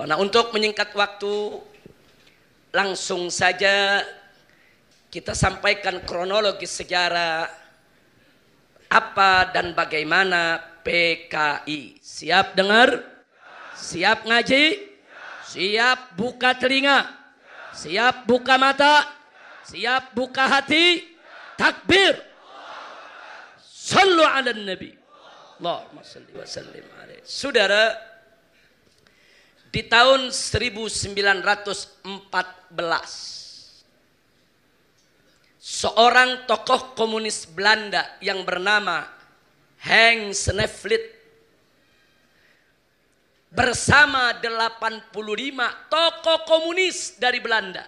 Nah, untuk menyingkat waktu, langsung saja kita sampaikan kronologis sejarah apa dan bagaimana PKI. Siap dengar? Siap ngaji? Siap buka telinga? Siap buka mata? Siap buka hati? Takbir! Sallu ala nabi. Allahumma salli wa sallim alaihi. Saudara, di tahun 1914 seorang tokoh komunis Belanda yang bernama Henk Snevely bersama 85 tokoh komunis dari Belanda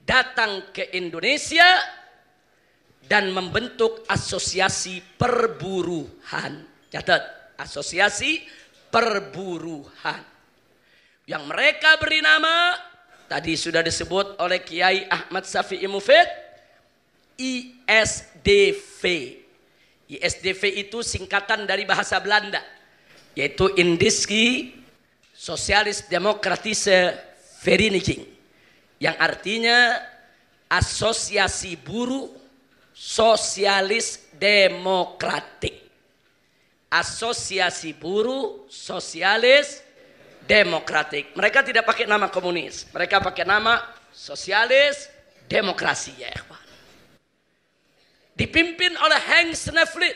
datang ke Indonesia dan membentuk asosiasi perburuhan. Catat, asosiasi perburuhan. Yang mereka beri nama, tadi sudah disebut oleh Kiai Ahmad Syafi'i Mufid, ISDV. ISDV itu singkatan dari bahasa Belanda, yaitu Indische Socialis Democratische Vereniging, yang artinya asosiasi buruh sosialis demokratik. Asosiasi buruh sosialis demokratik. Mereka tidak pakai nama komunis, mereka pakai nama sosialis demokrasi, ya ikhwan. Dipimpin oleh Henk Snevely.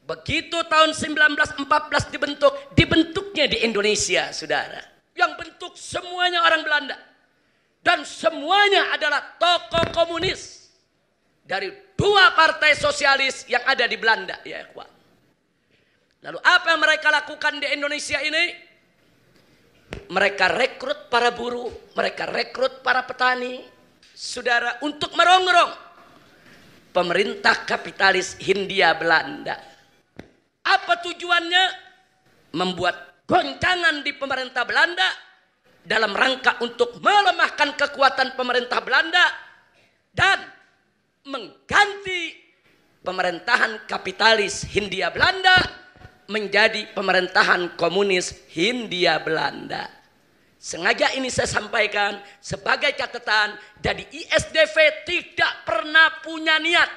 Begitu tahun 1914 dibentuknya di Indonesia, saudara. Yang bentuk semuanya orang Belanda. Dan semuanya adalah tokoh komunis dari dua partai sosialis yang ada di Belanda, ya ikhwan. Lalu apa yang mereka lakukan di Indonesia ini? Mereka rekrut para buruh, mereka rekrut para petani, saudara, untuk merongrong pemerintah kapitalis Hindia Belanda. Apa tujuannya? Membuat goncangan di pemerintah Belanda dalam rangka untuk melemahkan kekuatan pemerintah Belanda dan mengganti pemerintahan kapitalis Hindia Belanda menjadi pemerintahan komunis Hindia Belanda. Sengaja ini saya sampaikan sebagai catatan. Jadi ISDV tidak pernah punya niat,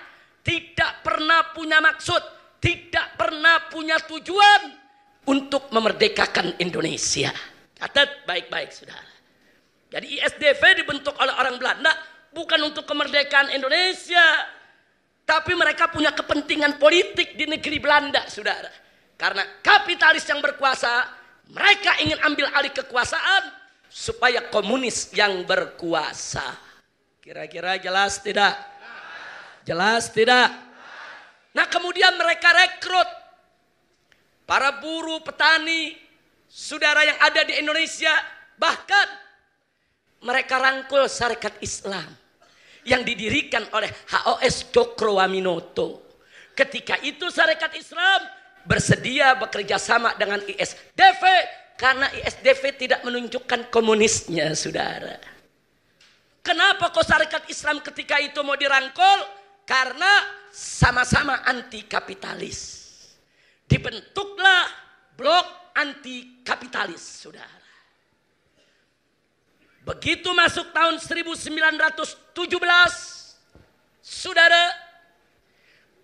tidak pernah punya maksud, tidak pernah punya tujuan untuk memerdekakan Indonesia. Catat baik-baik, saudara. Jadi ISDV dibentuk oleh orang Belanda bukan untuk kemerdekaan Indonesia, tapi mereka punya kepentingan politik di negeri Belanda, saudara. Karena kapitalis yang berkuasa, mereka ingin ambil alih kekuasaan supaya komunis yang berkuasa. Kira-kira jelas tidak? Jelas tidak? Nah, kemudian mereka rekrut para buruh, petani, saudara yang ada di Indonesia. Bahkan mereka rangkul Sarekat Islam yang didirikan oleh HOS Cokroaminoto. Ketika itu Sarekat Islam bersedia bekerja sama dengan ISDV karena ISDV tidak menunjukkan komunisnya, saudara. Kenapa kok Sarekat Islam ketika itu mau dirangkul? Karena sama-sama anti kapitalis. Dibentuklah blok anti kapitalis, saudara. Begitu masuk tahun 1917, saudara,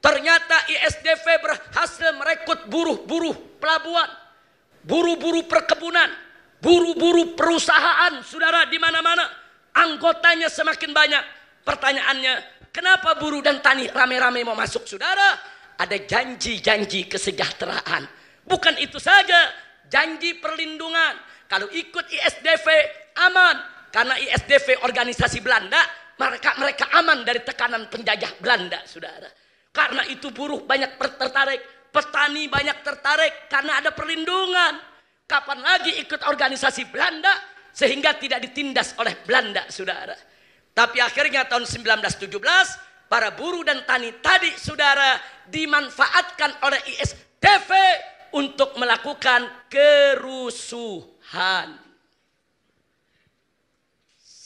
ternyata ISDV berhasil merekrut buruh-buruh pelabuhan, buruh-buruh perkebunan, buruh-buruh perusahaan, saudara, di mana-mana. Anggotanya semakin banyak. Pertanyaannya, kenapa buruh dan tani rame-rame mau masuk, saudara? Ada janji-janji kesejahteraan. Bukan itu saja, janji perlindungan. Kalau ikut ISDV aman, karena ISDV organisasi Belanda, mereka aman dari tekanan penjajah Belanda, saudara. Karena itu buruh banyak tertarik, petani banyak tertarik karena ada perlindungan. Kapan lagi ikut organisasi Belanda sehingga tidak ditindas oleh Belanda, saudara. Tapi akhirnya tahun 1917 para buruh dan tani tadi, saudara, dimanfaatkan oleh ISDV untuk melakukan kerusuhan.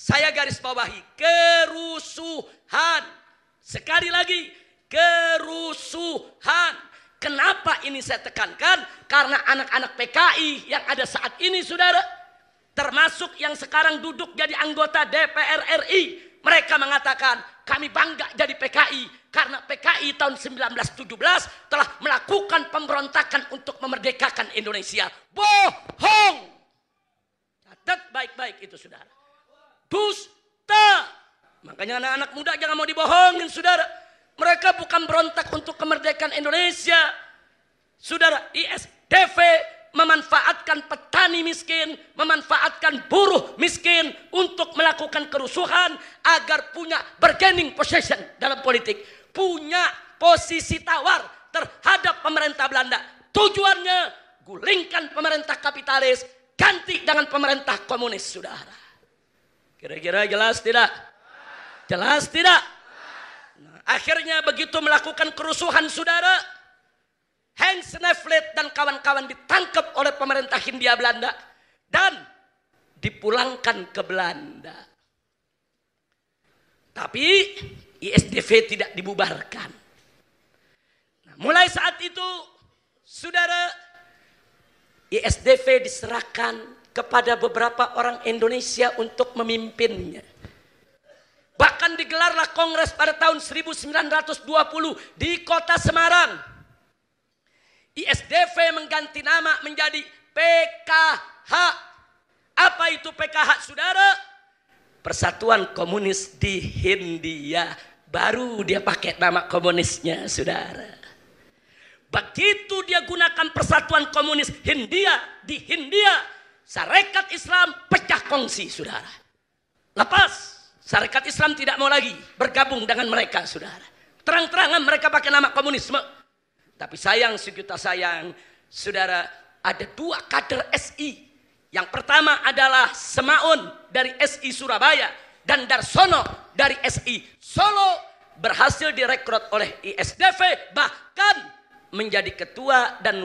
Saya garis bawahi, kerusuhan. Sekali lagi, kerusuhan. Kenapa ini saya tekankan? Karena anak-anak PKI yang ada saat ini, saudara, termasuk yang sekarang duduk jadi anggota DPR RI, mereka mengatakan kami bangga jadi PKI karena PKI tahun 1917 telah melakukan pemberontakan untuk memerdekakan Indonesia. Bohong. Catat baik-baik itu, saudara. Dusta. Makanya anak-anak muda jangan mau dibohongin, saudara. Mereka bukan berontak untuk kemerdekaan Indonesia. Saudara, ISDV memanfaatkan petani miskin, memanfaatkan buruh miskin untuk melakukan kerusuhan agar punya bargaining position dalam politik. Punya posisi tawar terhadap pemerintah Belanda. Tujuannya gulingkan pemerintah kapitalis, ganti dengan pemerintah komunis, saudara. Kira-kira jelas tidak? Jelas tidak? Nah, akhirnya begitu melakukan kerusuhan, saudara, Hans Nevlet dan kawan-kawan ditangkap oleh pemerintah Hindia Belanda dan dipulangkan ke Belanda. Tapi ISDV tidak dibubarkan. Nah, mulai saat itu, saudara, ISDV diserahkan kepada beberapa orang Indonesia untuk memimpinnya. Bahkan digelarlah kongres pada tahun 1920 di kota Semarang. ISDV mengganti nama menjadi PKH. Apa itu PKH, saudara? Persatuan Komunis di Hindia. Baru dia pakai nama komunisnya, saudara. Begitu dia gunakan Persatuan Komunis Hindia di Hindia, Sarekat Islam pecah kongsi, saudara. Lepas Sarekat Islam tidak mau lagi bergabung dengan mereka, saudara. Terang-terangan mereka pakai nama komunisme. Tapi sayang, sejuta sayang, saudara, ada dua kader SI. Yang pertama adalah Semaun dari SI Surabaya dan Darsono dari SI Solo berhasil direkrut oleh ISDV, bahkan menjadi ketua dan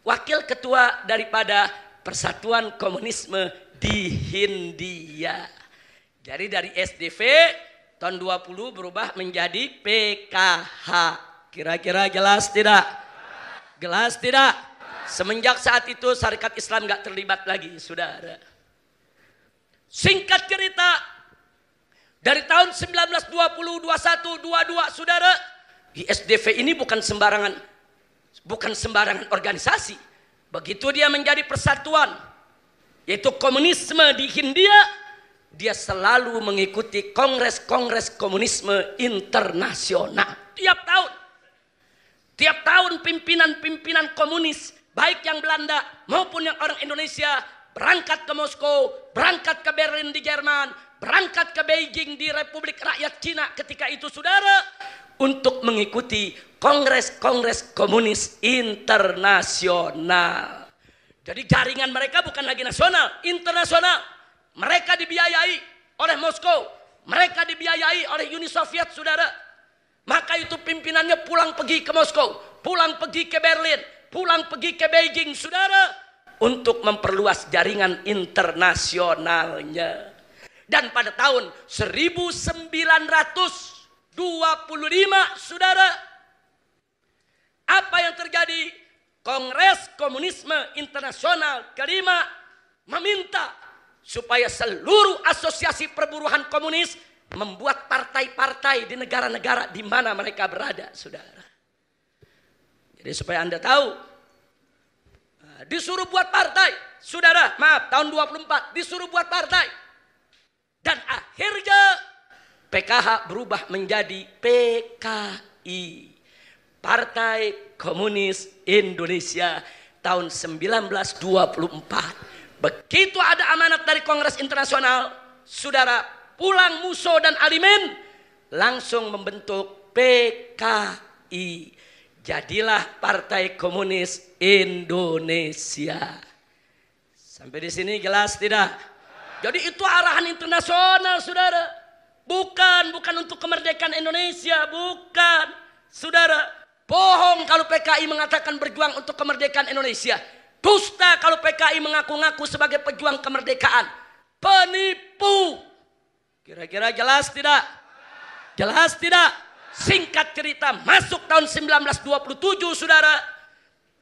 wakil ketua daripada Persatuan Komunisme di Hindia. Jadi dari SDV tahun 20 berubah menjadi PKH. Kira-kira jelas tidak? Jelas tidak? Semenjak saat itu Sarekat Islam gak terlibat lagi, saudara. Singkat cerita, dari tahun 1920, 21, 22, saudara, ISDV ini bukan sembarangan organisasi. Begitu dia menjadi persatuan, yaitu komunisme di Hindia, dia selalu mengikuti kongres-kongres komunisme internasional. Tiap tahun pimpinan-pimpinan komunis, baik yang Belanda maupun yang orang Indonesia, berangkat ke Moskow, berangkat ke Berlin di Jerman, berangkat ke Beijing di Republik Rakyat Cina ketika itu, saudara, untuk mengikuti kongres-kongres komunis internasional. Jadi jaringan mereka bukan lagi nasional, internasional. Mereka dibiayai oleh Moskow, mereka dibiayai oleh Uni Soviet, saudara. Maka itu pimpinannya pulang pergi ke Moskow, pulang pergi ke Berlin, pulang pergi ke Beijing, saudara, untuk memperluas jaringan internasionalnya. Dan pada tahun 1925, saudara, apa yang terjadi? Kongres Komunisme Internasional kelima meminta supaya seluruh asosiasi perburuhan komunis membuat partai-partai di negara-negara di mana mereka berada, saudara. Jadi supaya Anda tahu, disuruh buat partai, saudara, maaf, tahun 24 disuruh buat partai. Dan akhirnya PKH berubah menjadi PKI, Partai Komunis Indonesia, tahun 1924. Begitu ada amanat dari Kongres Internasional, saudara, pulang Musso dan Alimin langsung membentuk PKI. Jadilah Partai Komunis Indonesia. Sampai di sini jelas tidak? Jadi itu arahan internasional, saudara. Bukan untuk kemerdekaan Indonesia, bukan. Saudara, bohong kalau PKI mengatakan berjuang untuk kemerdekaan Indonesia. Dusta kalau PKI mengaku-ngaku sebagai pejuang kemerdekaan. Penipu. Kira-kira jelas tidak? Jelas tidak? Singkat cerita, masuk tahun 1927, saudara,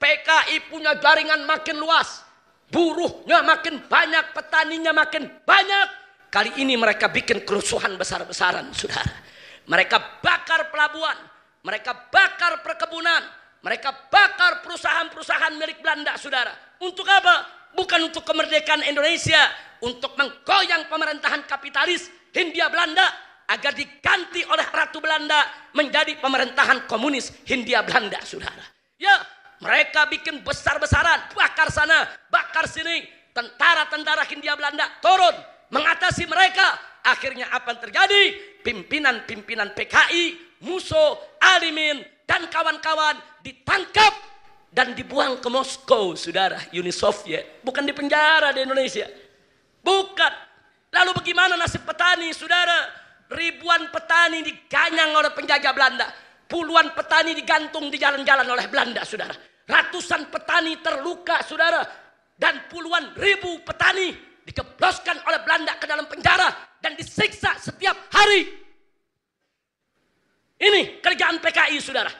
PKI punya jaringan makin luas. Buruhnya makin banyak, petaninya makin banyak. Kali ini mereka bikin kerusuhan besar-besaran, saudara. Mereka bakar pelabuhan, mereka bakar perkebunan, mereka bakar perusahaan-perusahaan milik Belanda, saudara. Untuk apa? Bukan untuk kemerdekaan Indonesia, untuk menggoyang pemerintahan kapitalis Hindia Belanda agar diganti oleh Ratu Belanda menjadi pemerintahan komunis Hindia Belanda, saudara. Ya, mereka bikin besar-besaran, bakar sana, bakar sini. Tentara-tentara Hindia Belanda turun mengatasi mereka. Akhirnya apa yang terjadi? Pimpinan-pimpinan PKI, Musso, Alimin, dan kawan-kawan ditangkap dan dibuang ke Moskow, saudara. Uni Soviet. Bukan di penjara di Indonesia. Bukan. Lalu bagaimana nasib petani, saudara? Ribuan petani diganyang oleh penjajah Belanda. Puluhan petani digantung di jalan-jalan oleh Belanda, saudara. Ratusan petani terluka, saudara. Dan puluhan ribu petani dijebloskan oleh Belanda ke dalam penjara dan disiksa setiap hari. Ini kerjaan PKI, saudara.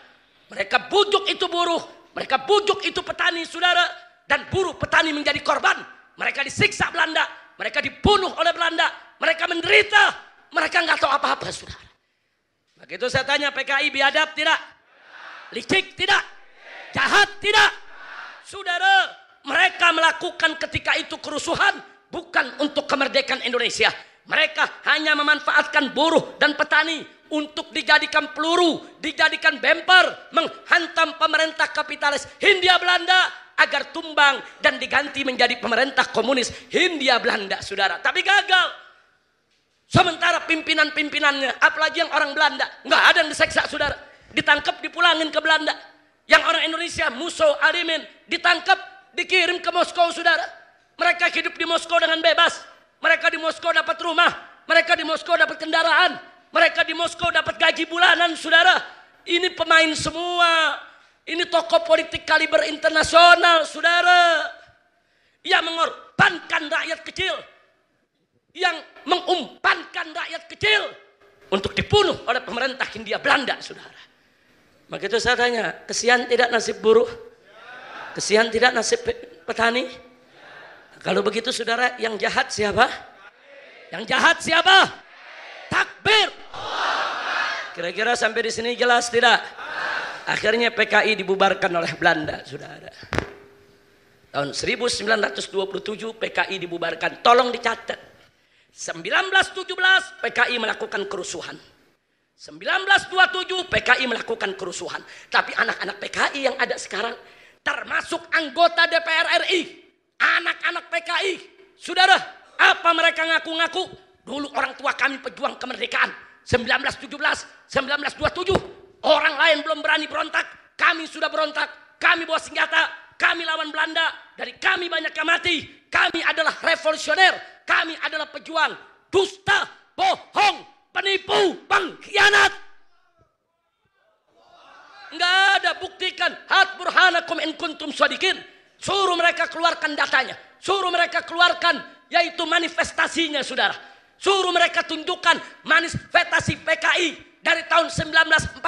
Mereka bujuk itu buruh, mereka bujuk itu petani, saudara. Dan buruh petani menjadi korban. Mereka disiksa Belanda, mereka dibunuh oleh Belanda, mereka menderita. Mereka nggak tahu apa-apa, saudara. Begitu saya tanya, PKI biadab tidak? Licik tidak? Jahat tidak? Saudara, mereka melakukan ketika itu kerusuhan bukan untuk kemerdekaan Indonesia. Mereka hanya memanfaatkan buruh dan petani untuk dijadikan peluru, dijadikan bemper, menghantam pemerintah kapitalis Hindia Belanda agar tumbang dan diganti menjadi pemerintah komunis Hindia Belanda, saudara. Tapi gagal. Sementara pimpinan-pimpinannya, apalagi yang orang Belanda, nggak ada yang diseksa, saudara. Ditangkap, dipulangin ke Belanda. Yang orang Indonesia, Musso, Alimin, ditangkap, dikirim ke Moskow, saudara. Mereka hidup di Moskow dengan bebas. Mereka di Moskow dapat rumah. Mereka di Moskow dapat kendaraan. Mereka di Moskow dapat gaji bulanan, saudara. Ini pemain semua. Ini tokoh politik kaliber internasional, saudara. Yang mengorbankan rakyat kecil. Yang mengumpankan rakyat kecil untuk dibunuh oleh pemerintah Hindia Belanda, saudara. Begitu saya tanya, kesian tidak nasib buruh? Kesian tidak nasib petani? Kalau begitu, saudara, yang jahat siapa? Yang jahat siapa? Takbir. Kira-kira sampai di sini jelas tidak? Akhirnya PKI dibubarkan oleh Belanda, saudara. Tahun 1927 PKI dibubarkan. Tolong dicatat. 1917 PKI melakukan kerusuhan. 1927 PKI melakukan kerusuhan. Tapi anak-anak PKI yang ada sekarang, termasuk anggota DPR RI, anak-anak PKI, saudara, apa mereka ngaku-ngaku? Dulu orang tua kami pejuang kemerdekaan. 1917, 1927, orang lain belum berani berontak, kami sudah berontak, kami bawa senjata, kami lawan Belanda, dari kami banyak yang mati, kami adalah revolusioner. Kami adalah pejuang, dusta, bohong, penipu, pengkhianat. Enggak ada, buktikan. Hat burhanakum in kuntum shadiqin. Suruh mereka keluarkan datanya. Suruh mereka keluarkan yaitu manifestasinya, saudara. Suruh mereka tunjukkan manifestasi PKI dari tahun 1914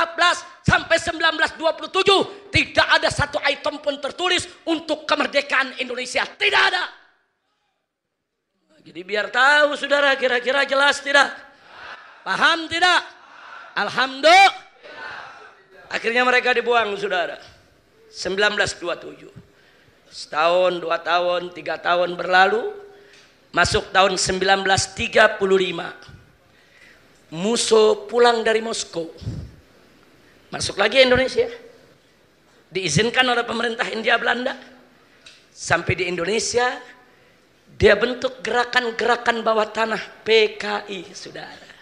sampai 1927. Tidak ada satu item pun tertulis untuk kemerdekaan Indonesia. Tidak ada. Jadi biar tahu, saudara, kira-kira jelas tidak? Paham tidak? Alhamdulillah. Akhirnya mereka dibuang, saudara. 1927. Setahun, 2 tahun, 3 tahun berlalu. Masuk tahun 1935. Musso pulang dari Moskow. Masuk lagi Indonesia. Diizinkan oleh pemerintah Hindia Belanda. Sampai di Indonesia, dia bentuk gerakan-gerakan bawah tanah PKI, saudara.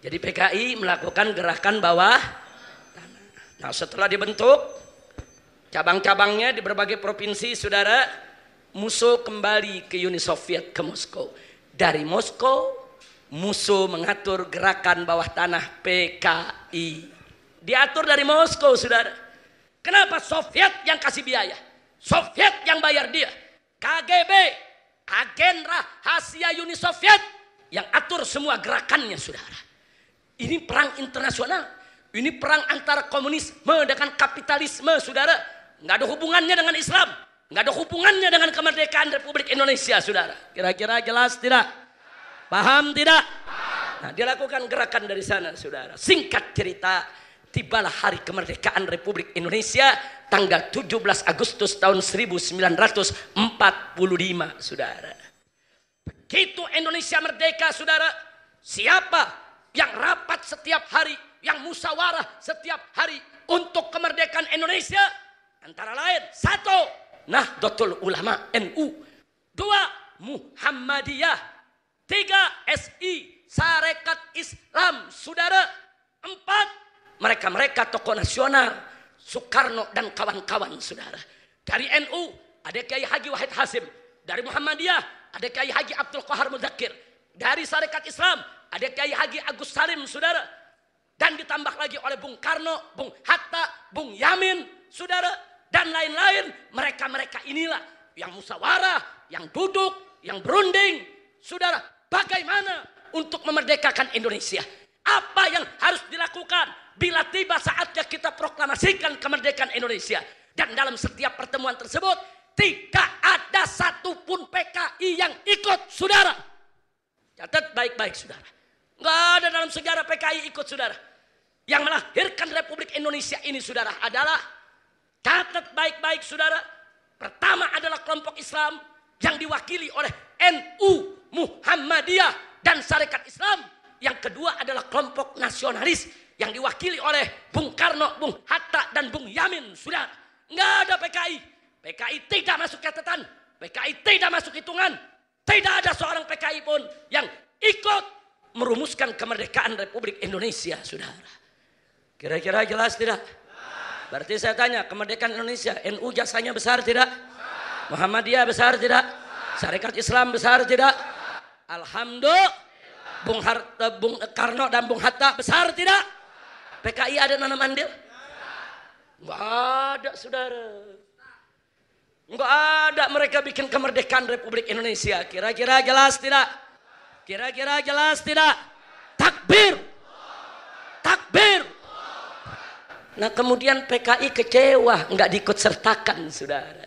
Jadi PKI melakukan gerakan bawah tanah. Nah, setelah dibentuk, cabang-cabangnya di berbagai provinsi, saudara, Musso kembali ke Uni Soviet, ke Moskow. Dari Moskow, Musso mengatur gerakan bawah tanah PKI. Diatur dari Moskow, saudara. Kenapa? Soviet yang kasih biaya. Soviet yang bayar dia. KGB, agen rahasia Uni Soviet yang atur semua gerakannya, saudara. Ini perang internasional. Ini perang antara komunisme dengan kapitalisme, saudara. Nggak ada hubungannya dengan Islam. Nggak ada hubungannya dengan kemerdekaan Republik Indonesia, saudara. Kira-kira jelas tidak? Paham tidak? Nah, dilakukan gerakan dari sana, saudara. Singkat cerita, tibalah hari kemerdekaan Republik Indonesia tanggal 17 Agustus tahun 1945, saudara. Begitu Indonesia merdeka, saudara, siapa yang rapat setiap hari, yang musyawarah setiap hari untuk kemerdekaan Indonesia? Antara lain, 1. Nahdlatul Ulama NU, 2. Muhammadiyah, 3. SI Sarekat Islam, saudara. 4. Mereka tokoh nasional, Soekarno dan kawan-kawan, saudara. Dari NU ada Kiai Haji Wahid Hasim, dari Muhammadiyah ada Kiai Haji Abdul Qahar Muzakir, dari Sarekat Islam ada Kiai Haji Agus Salim, saudara. Dan ditambah lagi oleh Bung Karno, Bung Hatta, Bung Yamin, saudara. Dan lain-lain. Mereka inilah yang musyawarah, yang duduk, yang berunding, saudara. Bagaimana untuk memerdekakan Indonesia? Apa yang harus dilakukan bila tiba saatnya kita proklamasikan kemerdekaan Indonesia? Dan dalam setiap pertemuan tersebut tidak ada satupun PKI yang ikut, saudara. Catat baik-baik, saudara. Nggak ada dalam sejarah PKI ikut, saudara. Yang melahirkan Republik Indonesia ini, saudara, adalah, catat baik-baik, saudara. Pertama adalah kelompok Islam yang diwakili oleh NU, Muhammadiyah, dan Sarekat Islam. Yang kedua adalah kelompok nasionalis yang diwakili oleh Bung Karno, Bung Hatta, dan Bung Yamin, saudara. Nggak ada PKI. PKI tidak masuk catatan. PKI tidak masuk hitungan. Tidak ada seorang PKI pun yang ikut merumuskan kemerdekaan Republik Indonesia, saudara. Kira-kira jelas tidak? Berarti saya tanya, kemerdekaan Indonesia, NU jasanya besar tidak? Muhammadiyah besar tidak? Sarekat Islam besar tidak? Alhamdulillah. Bung Karno dan Bung Hatta besar tidak? PKI ada nanam andil? Enggak ada, saudara. Enggak ada mereka bikin kemerdekaan Republik Indonesia. Kira-kira jelas tidak? Kira-kira jelas tidak? Takbir. Takbir. Nah, kemudian PKI kecewa enggak diikut sertakan, saudara.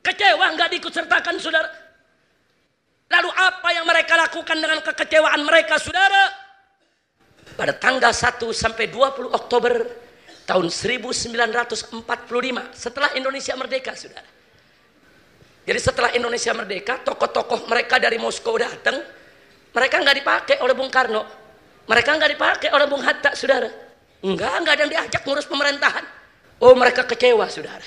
Kecewa enggak diikut sertakan, saudara. Lalu apa yang mereka lakukan dengan kekecewaan mereka, saudara? Pada tanggal 1 sampai 20 Oktober tahun 1945, setelah Indonesia merdeka, saudara. Jadi setelah Indonesia merdeka, tokoh-tokoh mereka dari Moskow datang, mereka nggak dipakai oleh Bung Karno, mereka nggak dipakai oleh Bung Hatta, saudara. Nggak ada yang diajak ngurus pemerintahan. Oh, mereka kecewa, saudara.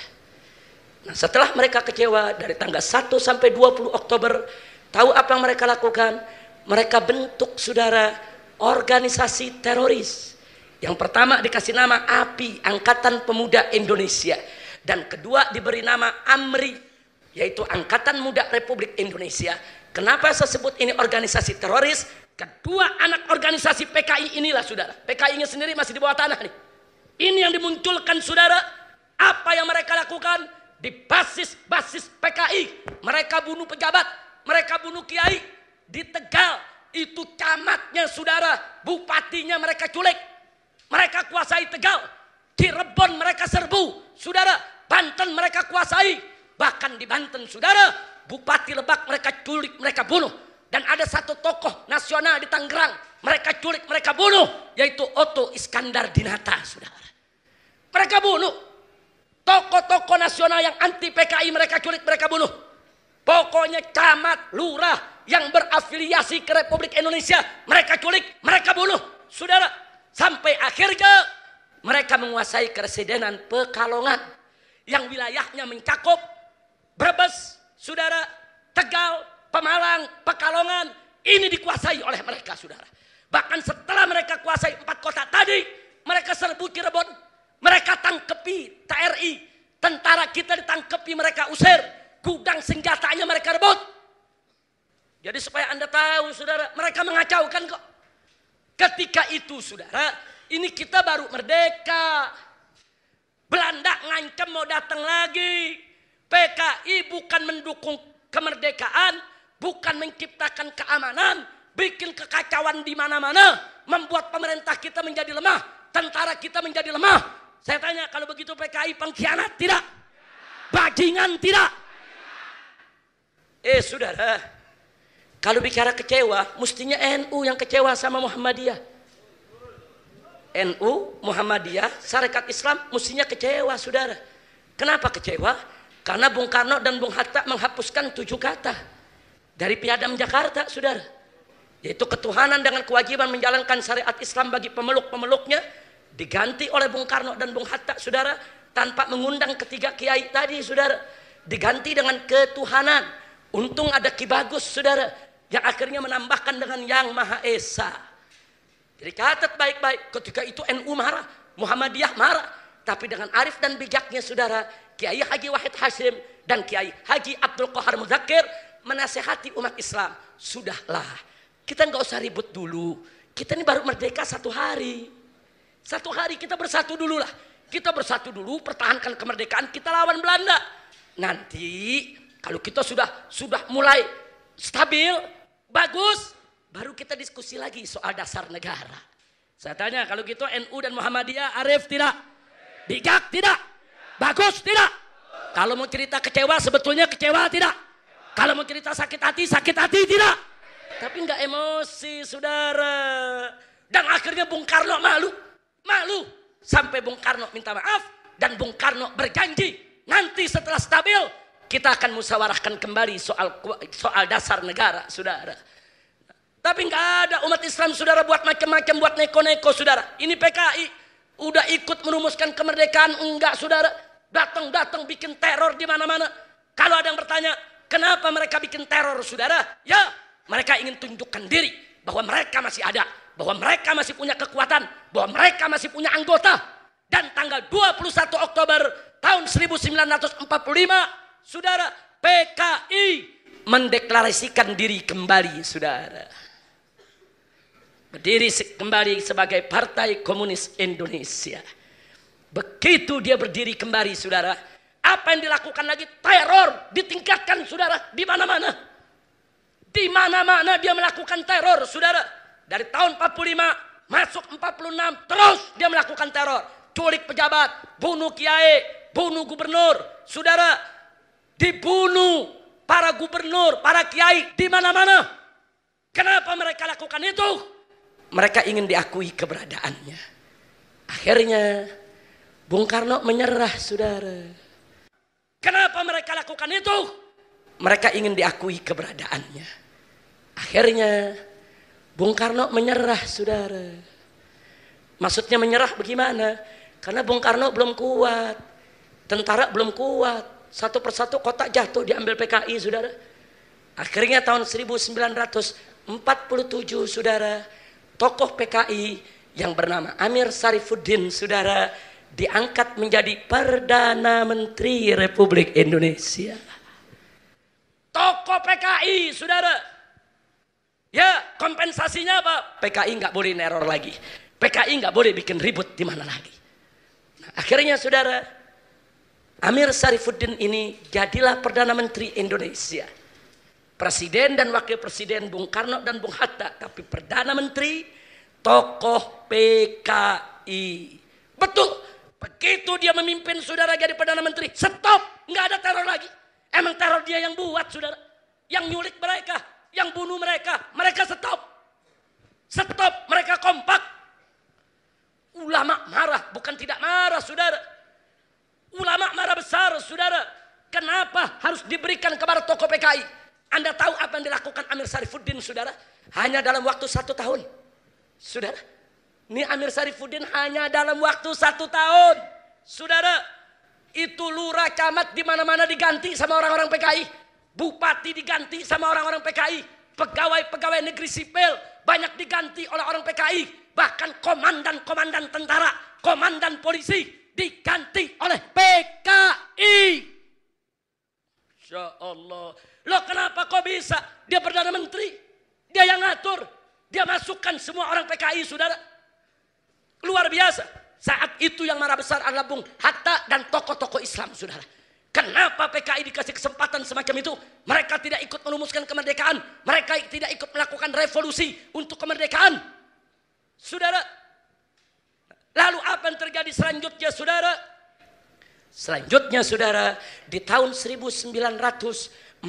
Nah, setelah mereka kecewa dari tanggal 1 sampai 20 Oktober, tahu apa yang mereka lakukan? Mereka bentuk, saudara, organisasi teroris. Yang pertama dikasih nama API, Angkatan Pemuda Indonesia. Dan kedua diberi nama AMRI, yaitu Angkatan Muda Republik Indonesia. Kenapa saya sebut ini organisasi teroris? Kedua anak organisasi PKI inilah, saudara. PKI-nya sendiri masih di bawah tanah nih. Ini yang dimunculkan, saudara. Apa yang mereka lakukan? Di basis PKI. Mereka bunuh pejabat, mereka bunuh kiai. Di Tegal, itu camatnya, saudara, bupatinya mereka culik. Mereka kuasai Tegal. Cirebon mereka serbu, saudara. Banten mereka kuasai. Bahkan di Banten, saudara, Bupati Lebak mereka culik, mereka bunuh. Dan ada satu tokoh nasional di Tangerang, mereka culik, mereka bunuh, yaitu Otto Iskandar Dinata, saudara. Mereka bunuh. Tokoh-tokoh nasional yang anti PKI mereka culik, mereka bunuh. Pokoknya camat, lurah yang berafiliasi ke Republik Indonesia, mereka culik, mereka bunuh, saudara. Sampai akhirnya mereka menguasai Keresidenan Pekalongan yang wilayahnya mencakup Brebes, saudara, Tegal, Pemalang, Pekalongan. Ini dikuasai oleh mereka, saudara. Bahkan setelah mereka kuasai 4 kota tadi, mereka serbu Cirebon, mereka tangkepi TRI, tentara kita ditangkepi, mereka usir, gudang senjatanya mereka rebut. Jadi supaya Anda tahu, saudara, mereka mengacaukan kok. Ketika itu, saudara, ini kita baru merdeka. Belanda ngancam mau datang lagi. PKI bukan mendukung kemerdekaan, bukan menciptakan keamanan, bikin kekacauan di mana-mana, membuat pemerintah kita menjadi lemah, tentara kita menjadi lemah. Saya tanya, kalau begitu PKI pengkhianat tidak? Bajingan tidak? Saudara, kalau bicara kecewa, mestinya NU yang kecewa sama Muhammadiyah. NU, Muhammadiyah, Sarekat Islam mestinya kecewa, saudara. Kenapa kecewa? Karena Bung Karno dan Bung Hatta menghapuskan 7 kata dari Piagam Jakarta, saudara. Yaitu ketuhanan dengan kewajiban menjalankan syariat Islam bagi pemeluk-pemeluknya, diganti oleh Bung Karno dan Bung Hatta, saudara, tanpa mengundang ketiga kiai tadi, saudara. Diganti dengan ketuhanan. Untung ada Ki Bagus, saudara, yang akhirnya menambahkan dengan Yang Maha Esa. Jadi catat baik-baik, ketika itu NU marah, Muhammadiyah marah, tapi dengan arif dan bijaknya, saudara, Kiai Haji Wahid Hashim dan Kiai Haji Abdul Qahar Muzakir menasehati umat Islam. Sudahlah, kita nggak usah ribut dulu. Kita ini baru merdeka 1 hari. 1 hari kita bersatu dulu lah. Kita bersatu dulu, pertahankan kemerdekaan, kita lawan Belanda. Nanti kalau kita sudah mulai stabil, bagus, baru kita diskusi lagi soal dasar negara. Saya tanya, kalau gitu NU dan Muhammadiyah arif tidak? Bijak tidak? Bagus tidak? Kalau mau cerita kecewa, sebetulnya kecewa tidak? Kalau mau cerita sakit hati tidak? Tapi nggak emosi, saudara. Dan akhirnya Bung Karno malu. Sampai Bung Karno minta maaf dan Bung Karno berjanji nanti setelah stabil kita akan musyawarahkan kembali soal dasar negara, saudara. Tapi nggak ada umat Islam, saudara, buat macam-macam, buat neko-neko, saudara. Ini PKI udah ikut merumuskan kemerdekaan, enggak, saudara. Datang bikin teror di mana-mana. Kalau ada yang bertanya, kenapa mereka bikin teror, saudara? Ya, mereka ingin tunjukkan diri bahwa mereka masih ada, bahwa mereka masih punya kekuatan, bahwa mereka masih punya anggota. Dan tanggal 21 Oktober tahun 1945, saudara, PKI mendeklarasikan diri kembali, saudara. Berdiri kembali sebagai Partai Komunis Indonesia. Begitu dia berdiri kembali, saudara, apa yang dilakukan lagi? Teror ditingkatkan, saudara, di mana-mana. Di mana-mana dia melakukan teror, saudara. Dari tahun 45 masuk 46 terus dia melakukan teror. Culik pejabat, bunuh kiai, bunuh gubernur, saudara. Dibunuh para gubernur, para kiai di mana-mana. Kenapa mereka lakukan itu? Mereka ingin diakui keberadaannya. Akhirnya Bung Karno menyerah, saudara. Kenapa mereka lakukan itu? Mereka ingin diakui keberadaannya. Akhirnya Bung Karno menyerah, saudara. Maksudnya menyerah bagaimana? Karena Bung Karno belum kuat. Tentara belum kuat. Satu persatu kota jatuh diambil PKI, saudara. Akhirnya tahun 1947, saudara, tokoh PKI yang bernama Amir Sarifuddin, saudara, diangkat menjadi Perdana Menteri Republik Indonesia. Tokoh PKI, saudara. Ya, kompensasinya apa? PKI nggak boleh neror lagi. PKI nggak boleh bikin ribut di mana lagi. Nah, akhirnya, saudara, Amir Sarifuddin ini jadilah Perdana Menteri Indonesia. Presiden dan Wakil Presiden Bung Karno dan Bung Hatta, tapi Perdana Menteri tokoh PKI. Betul. Begitu dia memimpin, saudara, jadi Perdana Menteri, stop, nggak ada teror lagi. Emang teror dia yang buat, saudara, yang nyulik mereka, yang bunuh mereka stop, mereka kompak. Ulama marah, bukan tidak marah, saudara. Ulama marah besar, saudara. Kenapa harus diberikan kepada tokoh PKI? Anda tahu apa yang dilakukan Amir Sarifuddin, saudara? Hanya dalam waktu 1 tahun, saudara. Ini Amir Sarifuddin hanya dalam waktu 1 tahun, saudara. Itu lurah, camat di mana-mana diganti sama orang-orang PKI, bupati diganti sama orang-orang PKI, pegawai-pegawai negeri sipil banyak diganti oleh orang PKI, bahkan komandan-komandan tentara, komandan polisi diganti oleh PKI. Insya Allah. Loh, kenapa kok bisa? Dia Perdana Menteri, dia yang ngatur, dia masukkan semua orang PKI, saudara. Luar biasa. Saat itu yang marah besar adalah Bung Hatta dan tokoh-tokoh Islam, saudara. Kenapa PKI dikasih kesempatan semacam itu? Mereka tidak ikut merumuskan kemerdekaan. Mereka tidak ikut melakukan revolusi untuk kemerdekaan. Saudara, lalu apa yang terjadi selanjutnya, saudara? Selanjutnya, saudara, di tahun 1948,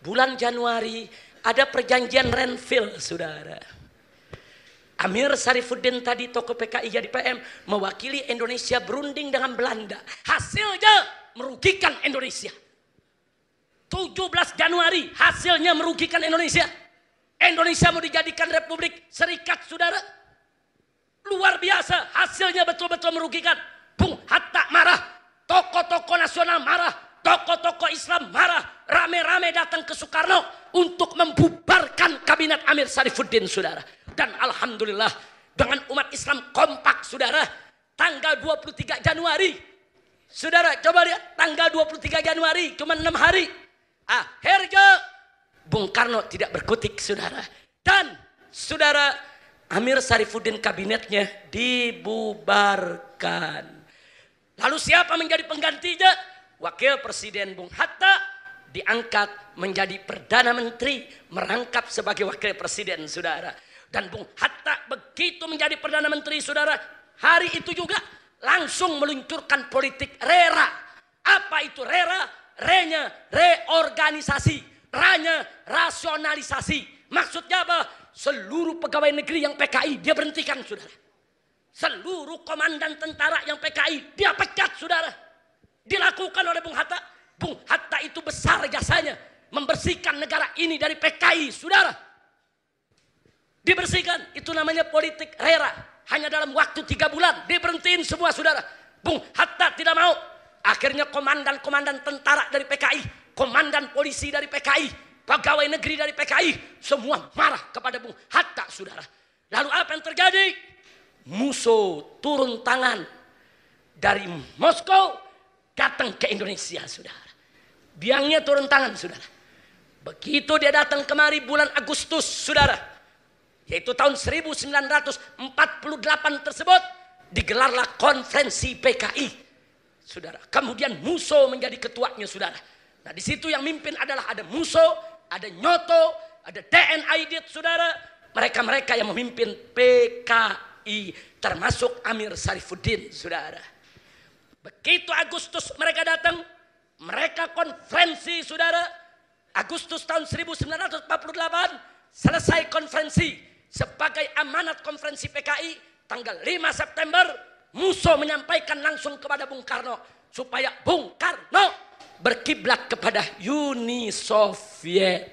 bulan Januari, ada perjanjian Renville, saudara. Amir Sarifuddin tadi tokoh PKI jadi PM mewakili Indonesia berunding dengan Belanda. Hasilnya merugikan Indonesia. 17 Januari hasilnya merugikan Indonesia. Indonesia mau dijadikan Republik Serikat, saudara. Luar biasa, hasilnya betul-betul merugikan. Bung Hatta marah, tokoh-tokoh nasional marah, tokoh-tokoh Islam marah, rame-rame datang ke Soekarno untuk membubarkan kabinet Amir Sarifuddin, saudara. Dan alhamdulillah dengan umat Islam kompak, saudara, tanggal 23 Januari. Saudara, coba lihat tanggal 23 Januari, cuma 6 hari. Akhirnya Bung Karno tidak berkutik, saudara. Dan saudara, Amir Sarifuddin kabinetnya dibubarkan. Lalu siapa menjadi penggantinya? Wakil Presiden Bung Hatta diangkat menjadi Perdana Menteri, merangkap sebagai Wakil Presiden, saudara. Dan Bung Hatta begitu menjadi Perdana Menteri, saudara, hari itu juga langsung meluncurkan politik RERA. Apa itu RERA? R-nya reorganisasi, R-nya rasionalisasi. Maksudnya apa? Seluruh pegawai negeri yang PKI dia berhentikan, saudara. Seluruh komandan tentara yang PKI dia pecat, saudara. Dilakukan oleh Bung Hatta. Bung Hatta itu besar jasanya membersihkan negara ini dari PKI, saudara. Dibersihkan, itu namanya politik RERA. Hanya dalam waktu 3 bulan diberhentiin semua, saudara. Bung Hatta tidak mau. Akhirnya komandan-komandan tentara dari PKI, komandan polisi dari PKI, pegawai negeri dari PKI, semua marah kepada Bung Hatta, saudara. Lalu apa yang terjadi? Musuh turun tangan dari Moskow datang ke Indonesia, saudara. Biangnya turun tangan, saudara. Begitu dia datang kemari bulan Agustus, saudara, yaitu tahun 1948 tersebut, digelarlah konferensi PKI, saudara. Kemudian Musso menjadi ketuanya, saudara. Nah, di situ yang mimpin adalah ada Musso, ada Nyoto, ada TN Aidit, saudara. Mereka-mereka yang memimpin PKI, termasuk Amir Sarifuddin, saudara. Begitu Agustus mereka datang, mereka konferensi, saudara. Agustus tahun 1948 selesai konferensi. Sebagai amanat konferensi PKI, tanggal 5 September, Musso menyampaikan langsung kepada Bung Karno supaya Bung Karno berkiblat kepada Uni Soviet.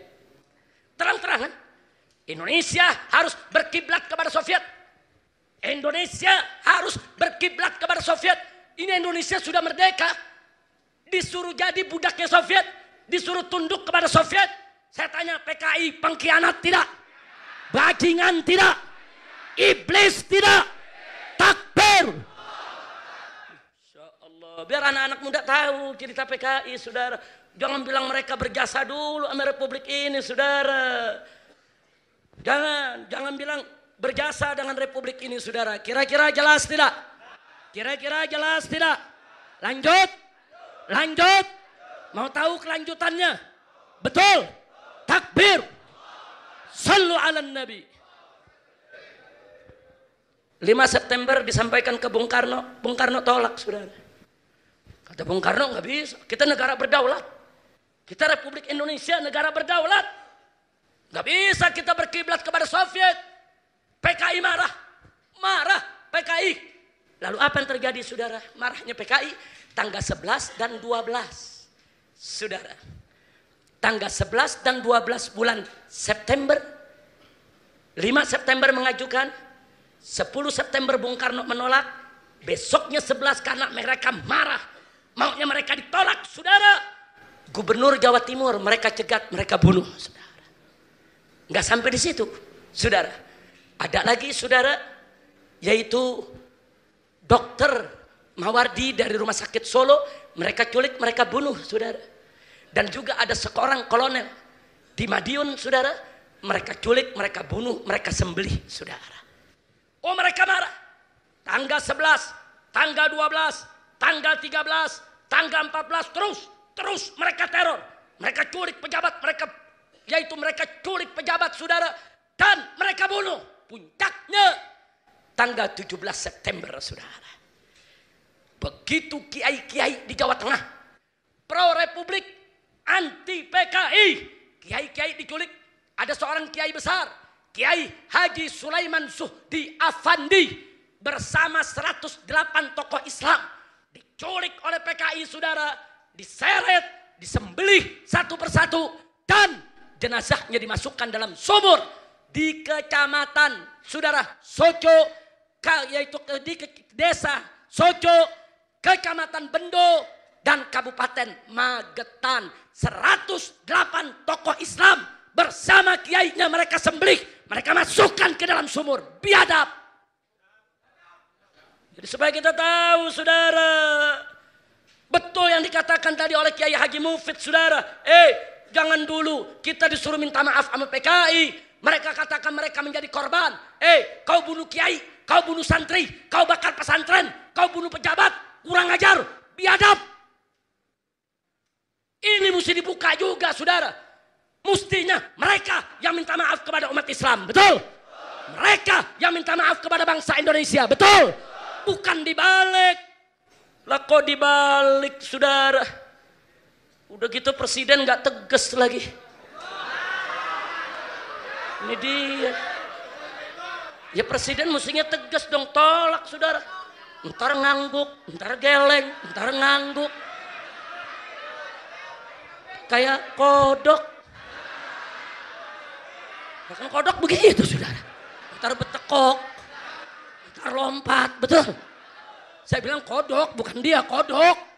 Terang-terangan, Indonesia harus berkiblat kepada Soviet. Indonesia harus berkiblat kepada Soviet. Ini Indonesia sudah merdeka, disuruh jadi budaknya Soviet, disuruh tunduk kepada Soviet. Saya tanya, PKI pengkhianat tidak? Bajingan tidak? Iblis tidak? Takbir! Insya Allah. Biar anak-anak muda tahu cerita PKI, saudara. Jangan bilang mereka berjasa dulu sama Republik ini, saudara. Jangan bilang berjasa dengan Republik ini, saudara. Kira-kira jelas tidak? Kira-kira jelas tidak? Lanjut? Mau tahu kelanjutannya? Betul? Takbir! Sallu ala Nabi. 5 September disampaikan ke Bung Karno. Bung Karno tolak, saudara. Kata Bung Karno, nggak bisa. Kita negara berdaulat. Kita Republik Indonesia, negara berdaulat. Nggak bisa kita berkiblat kepada Soviet. PKI marah PKI. Lalu apa yang terjadi, saudara? Marahnya PKI tanggal 11 dan 12, saudara. Tanggal 11 dan 12 bulan September. 5 September mengajukan, 10 September Bung Karno menolak, besoknya 11 karena mereka marah, maunya mereka ditolak, saudara. Gubernur Jawa Timur mereka cegat, mereka bunuh, saudara. Nggak sampai di situ, saudara. Ada lagi, saudara, yaitu Dokter Mawardi dari Rumah Sakit Solo, mereka culik, mereka bunuh, saudara. Dan juga ada seorang kolonel di Madiun, saudara, mereka culik, mereka bunuh, mereka sembelih, saudara. Oh, mereka marah. Tanggal 11, tanggal 12, tanggal 13, Tanggal 14 terus mereka teror. Mereka culik pejabat, mereka culik pejabat saudara. Dan mereka bunuh. Puncaknya tanggal 17 September saudara. Begitu kiai-kiai di Jawa Tengah, pro Republik, anti PKI, kiai-kiai diculik. Ada seorang kiai besar, Kiai Haji Sulaiman Suhdi Afandi bersama 108 tokoh Islam diculik oleh PKI saudara, diseret, disembelih satu persatu dan jenazahnya dimasukkan dalam sumur di kecamatan saudara Sojo, yaitu di desa Sojo, kecamatan Bendo dan Kabupaten Magetan. 108 tokoh Islam bersama kiainya mereka sembelih, mereka masukkan ke dalam sumur, biadab. Jadi supaya kita tahu saudara, betul yang dikatakan tadi oleh Kiai Haji Mufid saudara. Jangan dulu kita disuruh minta maaf sama PKI. Mereka katakan mereka menjadi korban. Kau bunuh kiai, kau bunuh santri, kau bakar pesantren, kau bunuh pejabat, kurang ajar, biadab. Ini mesti dibuka juga saudara. Mustinya mereka yang minta maaf kepada umat Islam, betul? Mereka yang minta maaf kepada bangsa Indonesia, betul? Bukan dibalik. Lah kok dibalik saudara? Udah gitu presiden gak tegas lagi. Ini dia. Ya presiden mestinya tegas dong, tolak saudara. Ntar ngangguk, ntar geleng, ntar ngangguk. Kayak kodok. Ya kan kodok begitu saudara. Ntar betekok, ntar lompat, betul? Saya bilang kodok, bukan dia, kodok.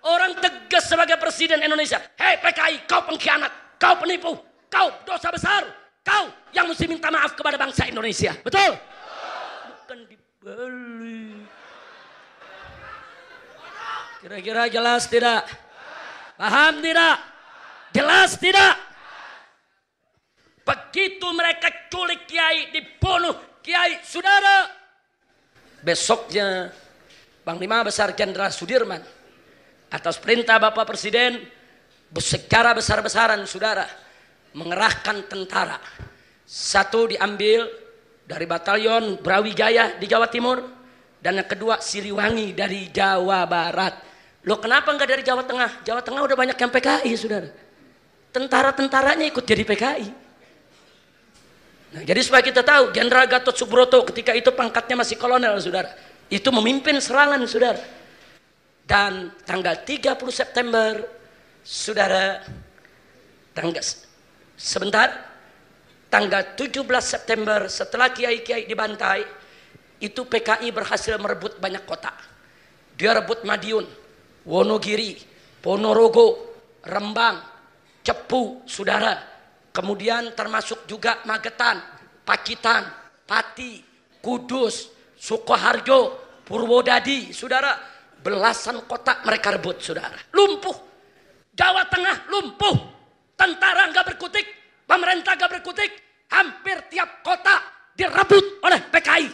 Orang tegas sebagai presiden Indonesia. Hei PKI, kau pengkhianat, kau penipu, kau dosa besar. Kau yang mesti minta maaf kepada bangsa Indonesia. Betul? Bukan dibalik. Kira-kira jelas tidak? Paham tidak? Jelas tidak? Begitu mereka culik kiai, dibunuh kiai, saudara. Besoknya Panglima Besar Jenderal Sudirman atas perintah Bapak Presiden secara besar-besaran saudara mengerahkan tentara. Satu diambil dari Batalion Brawijaya di Jawa Timur dan yang kedua Siliwangi dari Jawa Barat. Loh kenapa enggak dari Jawa Tengah? Jawa Tengah udah banyak yang PKI saudara. Tentara-tentaranya ikut jadi PKI. Nah, jadi supaya kita tahu Jenderal Gatot Subroto ketika itu pangkatnya masih kolonel saudara. Itu memimpin serangan saudara. Dan tanggal 30 September saudara, tanggal 17 September setelah kiai-kiai dibantai, itu PKI berhasil merebut banyak kota. Dia rebut Madiun, Wonogiri, Ponorogo, Rembang, Cepu, saudara. Kemudian termasuk juga Magetan, Pacitan, Pati, Kudus, Sukoharjo, Purwodadi, saudara. Belasan kota mereka rebut, saudara. Lumpuh. Jawa Tengah lumpuh. Tentara nggak berkutik, pemerintah nggak berkutik. Hampir tiap kota direbut oleh PKI.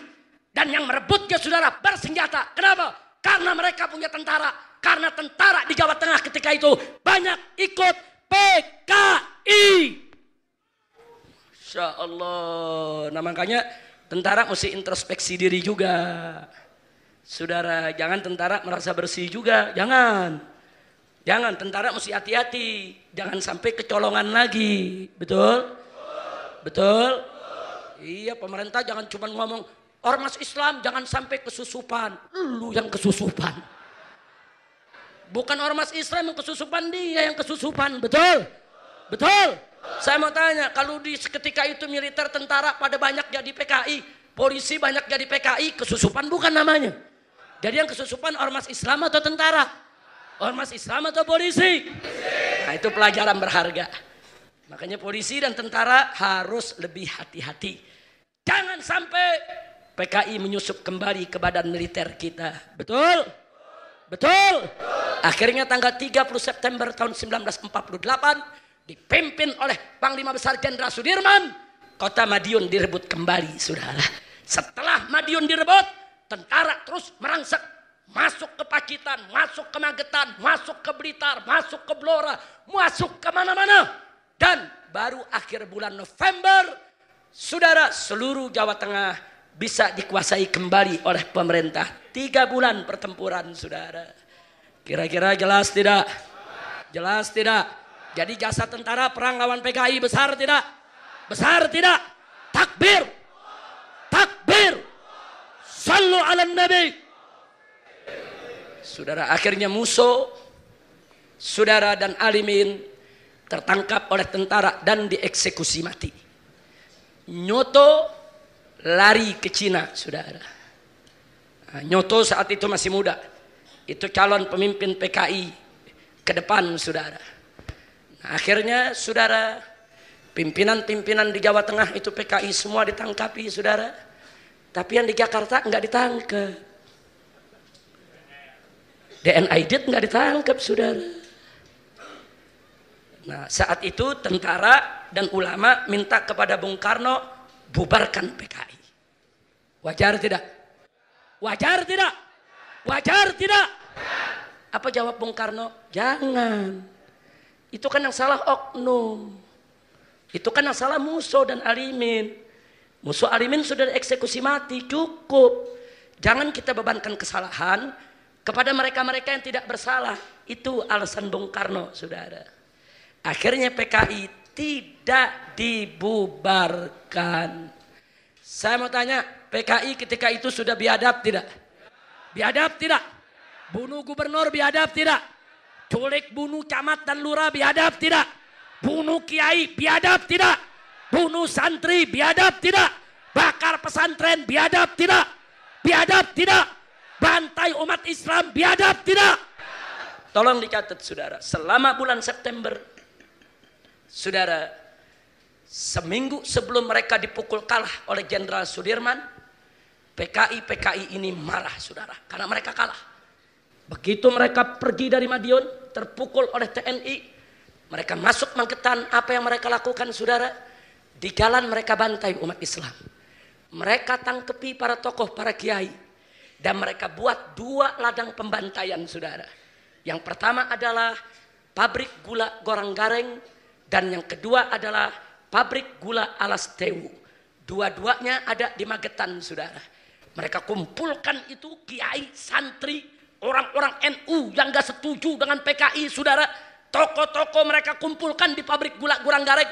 Dan yang merebutnya, saudara, bersenjata. Kenapa? Karena mereka punya tentara. Karena tentara di Jawa Tengah ketika itu banyak ikut PKI. Insya Allah. Nah makanya tentara mesti introspeksi diri juga. Saudara, jangan tentara merasa bersih juga. Jangan. Jangan, tentara mesti hati-hati. Jangan sampai kecolongan lagi. Betul? Betul? Iya, pemerintah jangan cuma ngomong ormas Islam jangan sampai kesusupan. Lu yang kesusupan. Bukan ormas Islam yang kesusupan, dia yang kesusupan. Betul? Betul? Saya mau tanya, kalau di ketika itu militer tentara pada banyak jadi PKI, polisi banyak jadi PKI, kesusupan bukan namanya. Jadi yang kesusupan ormas Islam atau tentara? Ormas Islam atau polisi? Nah itu pelajaran berharga. Makanya polisi dan tentara harus lebih hati-hati. Jangan sampai PKI menyusup kembali ke badan militer kita. Betul? Betul? Akhirnya tanggal 30 September tahun 1948 dipimpin oleh Panglima Besar Jenderal Sudirman, kota Madiun direbut kembali, saudara. Setelah Madiun direbut, tentara terus merangsek masuk ke Pacitan, masuk ke Magetan, masuk ke Blitar, masuk ke Blora, masuk ke mana-mana. Dan baru akhir bulan November, saudara, seluruh Jawa Tengah bisa dikuasai kembali oleh pemerintah. 3 bulan pertempuran, saudara. Kira-kira jelas tidak? Jelas tidak? Jadi jasa tentara perang lawan PKI besar tidak? Besar tidak? Takbir! Takbir! Sallu ala Nabi! Saudara, akhirnya musuh, saudara, dan Alimin tertangkap oleh tentara dan dieksekusi mati. Nyoto lari ke Cina, saudara. Nah, Nyoto saat itu masih muda. Itu calon pemimpin PKI ke depan, saudara. Nah, akhirnya, saudara, pimpinan-pimpinan di Jawa Tengah itu PKI semua ditangkapi, saudara. Tapi yang di Jakarta enggak ditangkap. DNID nggak ditangkap, saudara. Nah, saat itu tentara dan ulama minta kepada Bung Karno bubarkan PKI. Wajar tidak? Wajar tidak? Wajar tidak? Apa jawab Bung Karno? Jangan. Itu kan yang salah oknum. Itu kan yang salah Musuh dan Alimin. Musuh Alimin sudah dieksekusi mati, cukup. Jangan kita bebankan kesalahan kepada mereka-mereka yang tidak bersalah. Itu alasan Bung Karno, saudara. Akhirnya PKI tidak dibubarkan. Saya mau tanya, PKI ketika itu sudah biadab tidak? Biadab tidak? Bunuh gubernur biadab tidak? Culik bunuh camat dan lurah biadab tidak? Bunuh kiai biadab tidak? Bunuh santri biadab tidak? Bakar pesantren biadab tidak? Biadab tidak? Bantai umat Islam biadab tidak? Tolong dicatat, saudara. Selama bulan September, saudara, seminggu sebelum mereka dipukul kalah oleh Jenderal Sudirman, PKI ini marah, saudara, karena mereka kalah. Begitu mereka pergi dari Madiun, terpukul oleh TNI, mereka masuk Magetan. Apa yang mereka lakukan, saudara? Di jalan mereka bantai umat Islam. Mereka tangkepi para tokoh, para kiai. Dan mereka buat 2 ladang pembantaian, saudara. Yang pertama adalah pabrik gula Goranggareng, dan yang kedua adalah pabrik gula Alas Tewu. Dua-duanya ada di Magetan, saudara. Mereka kumpulkan itu kiai, santri, orang-orang NU yang gak setuju dengan PKI, saudara. Toko-toko mereka kumpulkan di pabrik gula Goranggareng.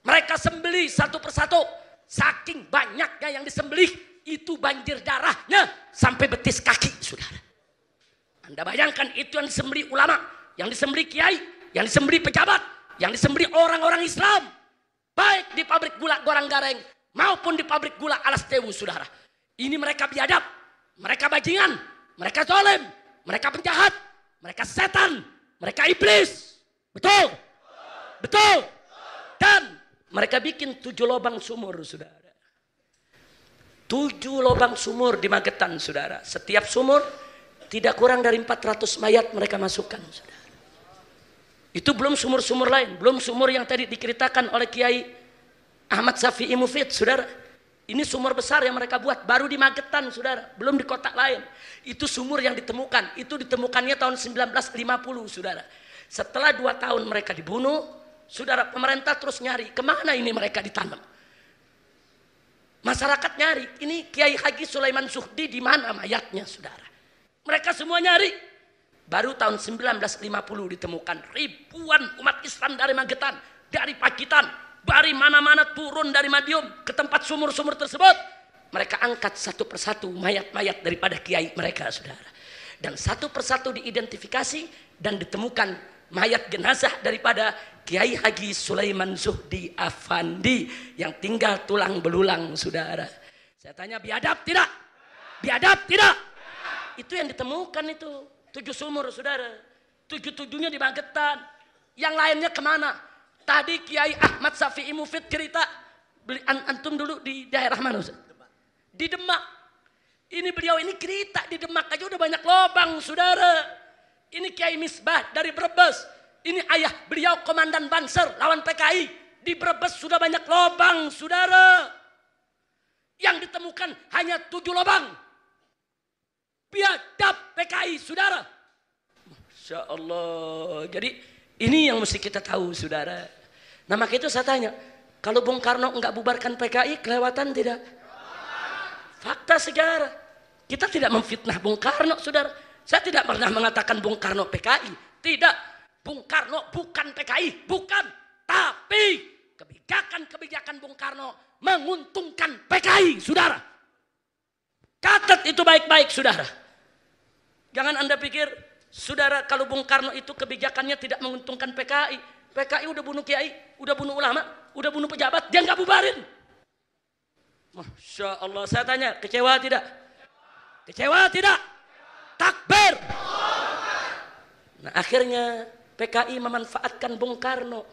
Mereka sembelih satu persatu. Saking banyaknya yang disembelih, itu banjir darahnya sampai betis kaki, saudara. Anda bayangkan, itu yang disembelih ulama, yang disembelih kiai, yang disembelih pejabat, yang disembelih orang-orang Islam, baik di pabrik gula Goranggareng maupun di pabrik gula Alas Tewu, saudara. Ini mereka biadab, mereka bajingan, mereka zalim, mereka penjahat, mereka setan, mereka iblis. Betul? Betul? Dan mereka bikin 7 lubang sumur, saudara. 7 lubang sumur di Magetan, saudara. Setiap sumur tidak kurang dari 400 mayat mereka masukkan, saudara. Itu belum sumur-sumur lain. Belum sumur yang tadi diceritakan oleh Kiai Ahmad Syafi'i Mufid, saudara. Ini sumur besar yang mereka buat. Baru di Magetan, saudara. Belum di kota lain. Itu sumur yang ditemukan. Itu ditemukannya tahun 1950, saudara. Setelah 2 tahun mereka dibunuh, saudara, pemerintah terus nyari. Kemana ini mereka ditanam? Masyarakat nyari, ini Kiai Haji Sulaiman Zuhdi di mana mayatnya, saudara? Mereka semua nyari. Baru tahun 1950 ditemukan ribuan umat Islam dari Magetan, dari Pacitan, dari mana-mana turun dari Madiun ke tempat sumur-sumur tersebut. Mereka angkat satu persatu mayat-mayat daripada kiai mereka, saudara. Dan satu persatu diidentifikasi dan ditemukan mayat jenazah daripada Kiai Haji Sulaiman Zuhdi Afandi yang tinggal tulang belulang, saudara. Saya tanya, biadab tidak? Biadab tidak? Itu yang ditemukan itu. 7 sumur, saudara. 7-7-nya di Magetan. Yang lainnya kemana? Tadi Kiai Ahmad Syafi'i Mufid cerita. Antum dulu di daerah mana, Ustaz? Di Demak. Ini beliau ini cerita di Demak aja udah banyak lobang, saudara. Ini Kiai Misbah dari Brebes. Ini ayah beliau komandan Banser lawan PKI. Di Brebes sudah banyak lobang, saudara. Yang ditemukan hanya 7 lobang. biadab PKI, saudara. Masya Allah. Jadi ini yang mesti kita tahu, saudara. Nah maka itu saya tanya, kalau Bung Karno enggak bubarkan PKI, kelewatan tidak? Fakta sejarah. Kita tidak memfitnah Bung Karno, saudara. Saya tidak pernah mengatakan Bung Karno PKI. Tidak. Bung Karno bukan PKI. Bukan. Tapi kebijakan-kebijakan Bung Karno menguntungkan PKI, saudara. Catat itu baik-baik, saudara. Jangan Anda pikir, saudara, kalau Bung Karno itu kebijakannya tidak menguntungkan PKI. PKI udah bunuh kiai, udah bunuh ulama, udah bunuh pejabat, dia nggak bubarin. Masya Allah, saya tanya, kecewa tidak? Kecewa tidak? Takbir. Nah akhirnya PKI memanfaatkan Bung Karno.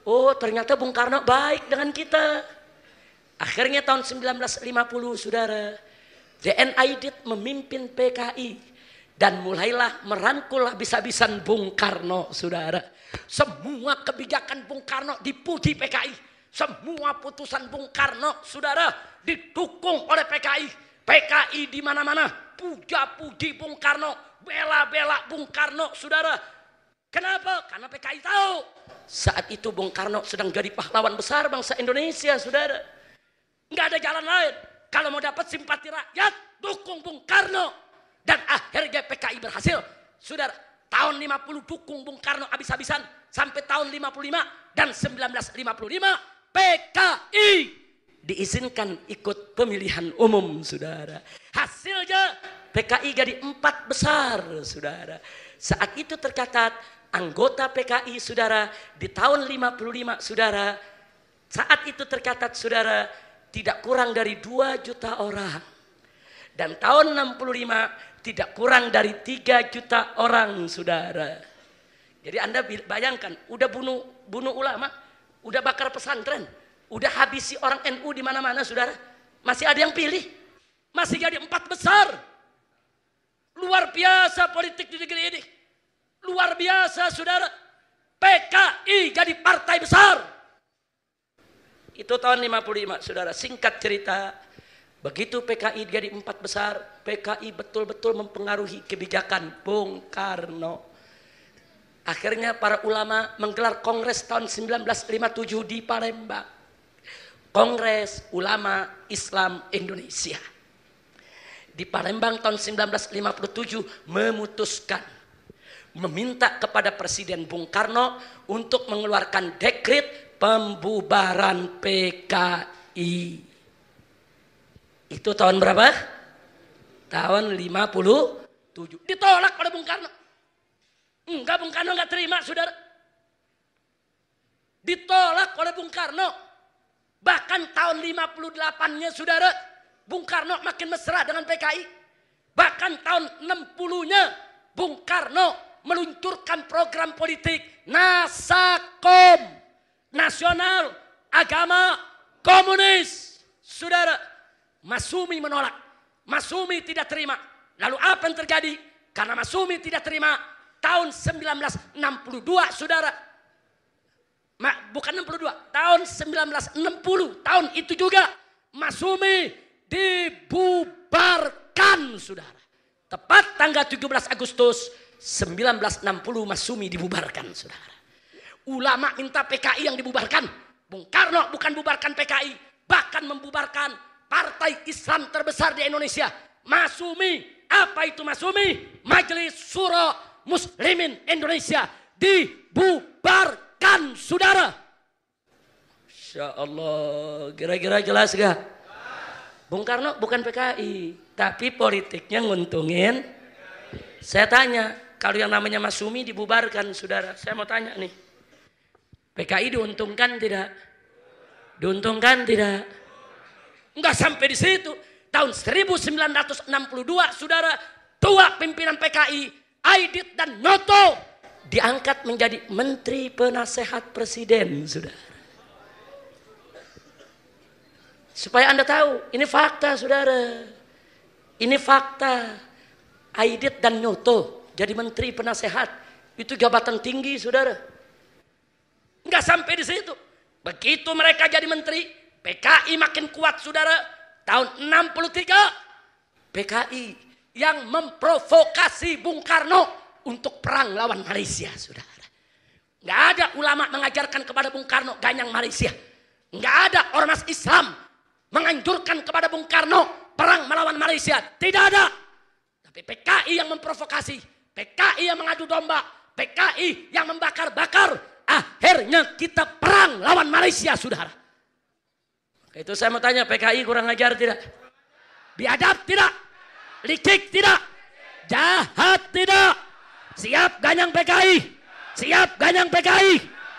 Oh ternyata Bung Karno baik dengan kita. Akhirnya tahun 1950, saudara, DN Aidit memimpin PKI dan mulailah merangkul habis-habisan Bung Karno, saudara. Semua kebijakan Bung Karno dipuji PKI. Semua putusan Bung Karno, saudara, didukung oleh PKI. PKI di mana-mana puja-puji Bung Karno, bela-bela Bung Karno, saudara. Kenapa? Karena PKI tahu saat itu Bung Karno sedang jadi pahlawan besar bangsa Indonesia, saudara. Nggak ada jalan lain. Kalau mau dapat simpati rakyat, dukung Bung Karno. Dan akhirnya PKI berhasil. Saudara, tahun 50 dukung Bung Karno habis-habisan. Sampai tahun 55 dan 1955 PKI diizinkan ikut pemilihan umum, saudara. Hasilnya PKI jadi 4 besar, saudara. Saat itu tercatat anggota PKI, saudara, di tahun 55, saudara. Saat itu tercatat, saudara, tidak kurang dari 2 juta orang. Dan tahun 65 tidak kurang dari 3 juta orang, saudara. Jadi Anda bayangkan, udah bunuh ulama, udah bakar pesantren, udah habisi orang NU di mana-mana, saudara. Masih ada yang pilih, masih jadi 4 besar. Luar biasa politik di negeri ini. Luar biasa, saudara. PKI jadi partai besar. Itu tahun 55, saudara. Singkat cerita, begitu PKI jadi 4 besar, PKI betul-betul mempengaruhi kebijakan Bung Karno. Akhirnya para ulama menggelar kongres tahun 1957 di Palembang. Kongres Ulama Islam Indonesia. Di Palembang tahun 1957 memutuskan, meminta kepada Presiden Bung Karno untuk mengeluarkan dekret pembubaran PKI. Itu tahun berapa? Tahun 57. Ditolak oleh Bung Karno. Enggak, Bung Karno enggak terima, saudara. Ditolak oleh Bung Karno. Bahkan tahun 58-nya, saudara, Bung Karno makin mesra dengan PKI. Bahkan tahun 60-nya Bung Karno meluncurkan program politik Nasakom, Nasional Agama Komunis. Saudara, Masumi menolak. Masumi tidak terima. Lalu apa yang terjadi? Karena Masumi tidak terima, tahun 1962, saudara. Bukan 62, tahun 1960, tahun itu juga Masumi dibubarkan, saudara. Tepat tanggal 17 Agustus 1960 Masumi dibubarkan, saudara. Ulama minta PKI yang dibubarkan. Bung Karno bukan bubarkan PKI, bahkan membubarkan partai Islam terbesar di Indonesia. Masumi, apa itu Masumi? Majelis Syuro Muslimin Indonesia dibubarkan, saudara. Masya Allah, kira-kira jelas gak? Bung Karno bukan PKI, tapi politiknya nguntungin. Saya tanya, kalau yang namanya Masumi dibubarkan, saudara, saya mau tanya nih, PKI diuntungkan tidak? Diuntungkan tidak? Enggak sampai di situ. Tahun 1962, saudara, 2 pimpinan PKI, Aidit dan Noto, diangkat menjadi Menteri Penasehat Presiden, saudara. Supaya Anda tahu, ini fakta, saudara. Ini fakta. Aidit dan Noto jadi Menteri Penasehat. Itu jabatan tinggi, saudara. Enggak sampai di situ. Begitu mereka jadi menteri, PKI makin kuat, saudara. Tahun 63, PKI yang memprovokasi Bung Karno untuk perang lawan Malaysia, saudara. Nggak ada ulama mengajarkan kepada Bung Karno ganyang Malaysia. Nggak ada ormas Islam menganjurkan kepada Bung Karno perang melawan Malaysia. Tidak ada. Tapi PKI yang memprovokasi, PKI yang mengadu domba, PKI yang membakar-bakar. Akhirnya kita perang lawan Malaysia, saudara. Itu saya mau tanya, PKI kurang ajar tidak? Biadab tidak? Licik tidak? Jahat tidak? Siap ganyang PKI? Siap ganyang PKI?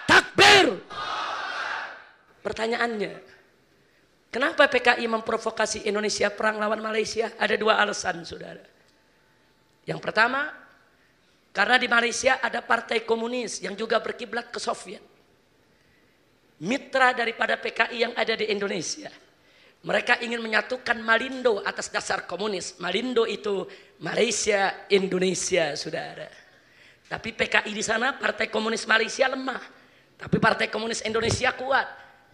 Takbir! Pertanyaannya, kenapa PKI memprovokasi Indonesia perang lawan Malaysia? Ada dua alasan, saudara. Yang pertama, karena di Malaysia ada partai komunis yang juga berkiblat ke Soviet. Mitra daripada PKI yang ada di Indonesia. Mereka ingin menyatukan Malindo atas dasar komunis. Malindo itu Malaysia, Indonesia, saudara. Tapi PKI di sana, Partai Komunis Malaysia lemah. Tapi Partai Komunis Indonesia kuat.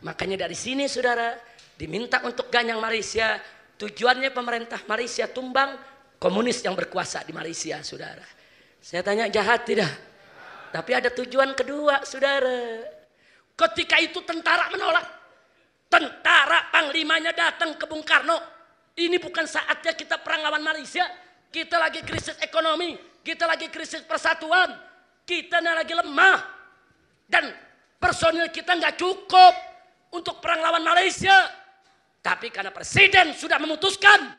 Makanya dari sini, saudara, diminta untuk ganyang Malaysia. Tujuannya pemerintah Malaysia tumbang, komunis yang berkuasa di Malaysia, saudara. Saya tanya, jahat tidak? Tapi ada tujuan kedua, saudara. Ketika itu tentara menolak. Tentara panglimanya datang ke Bung Karno. Ini bukan saatnya kita perang lawan Malaysia. Kita lagi krisis ekonomi. Kita lagi krisis persatuan. Kita lagi lemah. Dan personil kita nggak cukup untuk perang lawan Malaysia. Tapi karena presiden sudah memutuskan,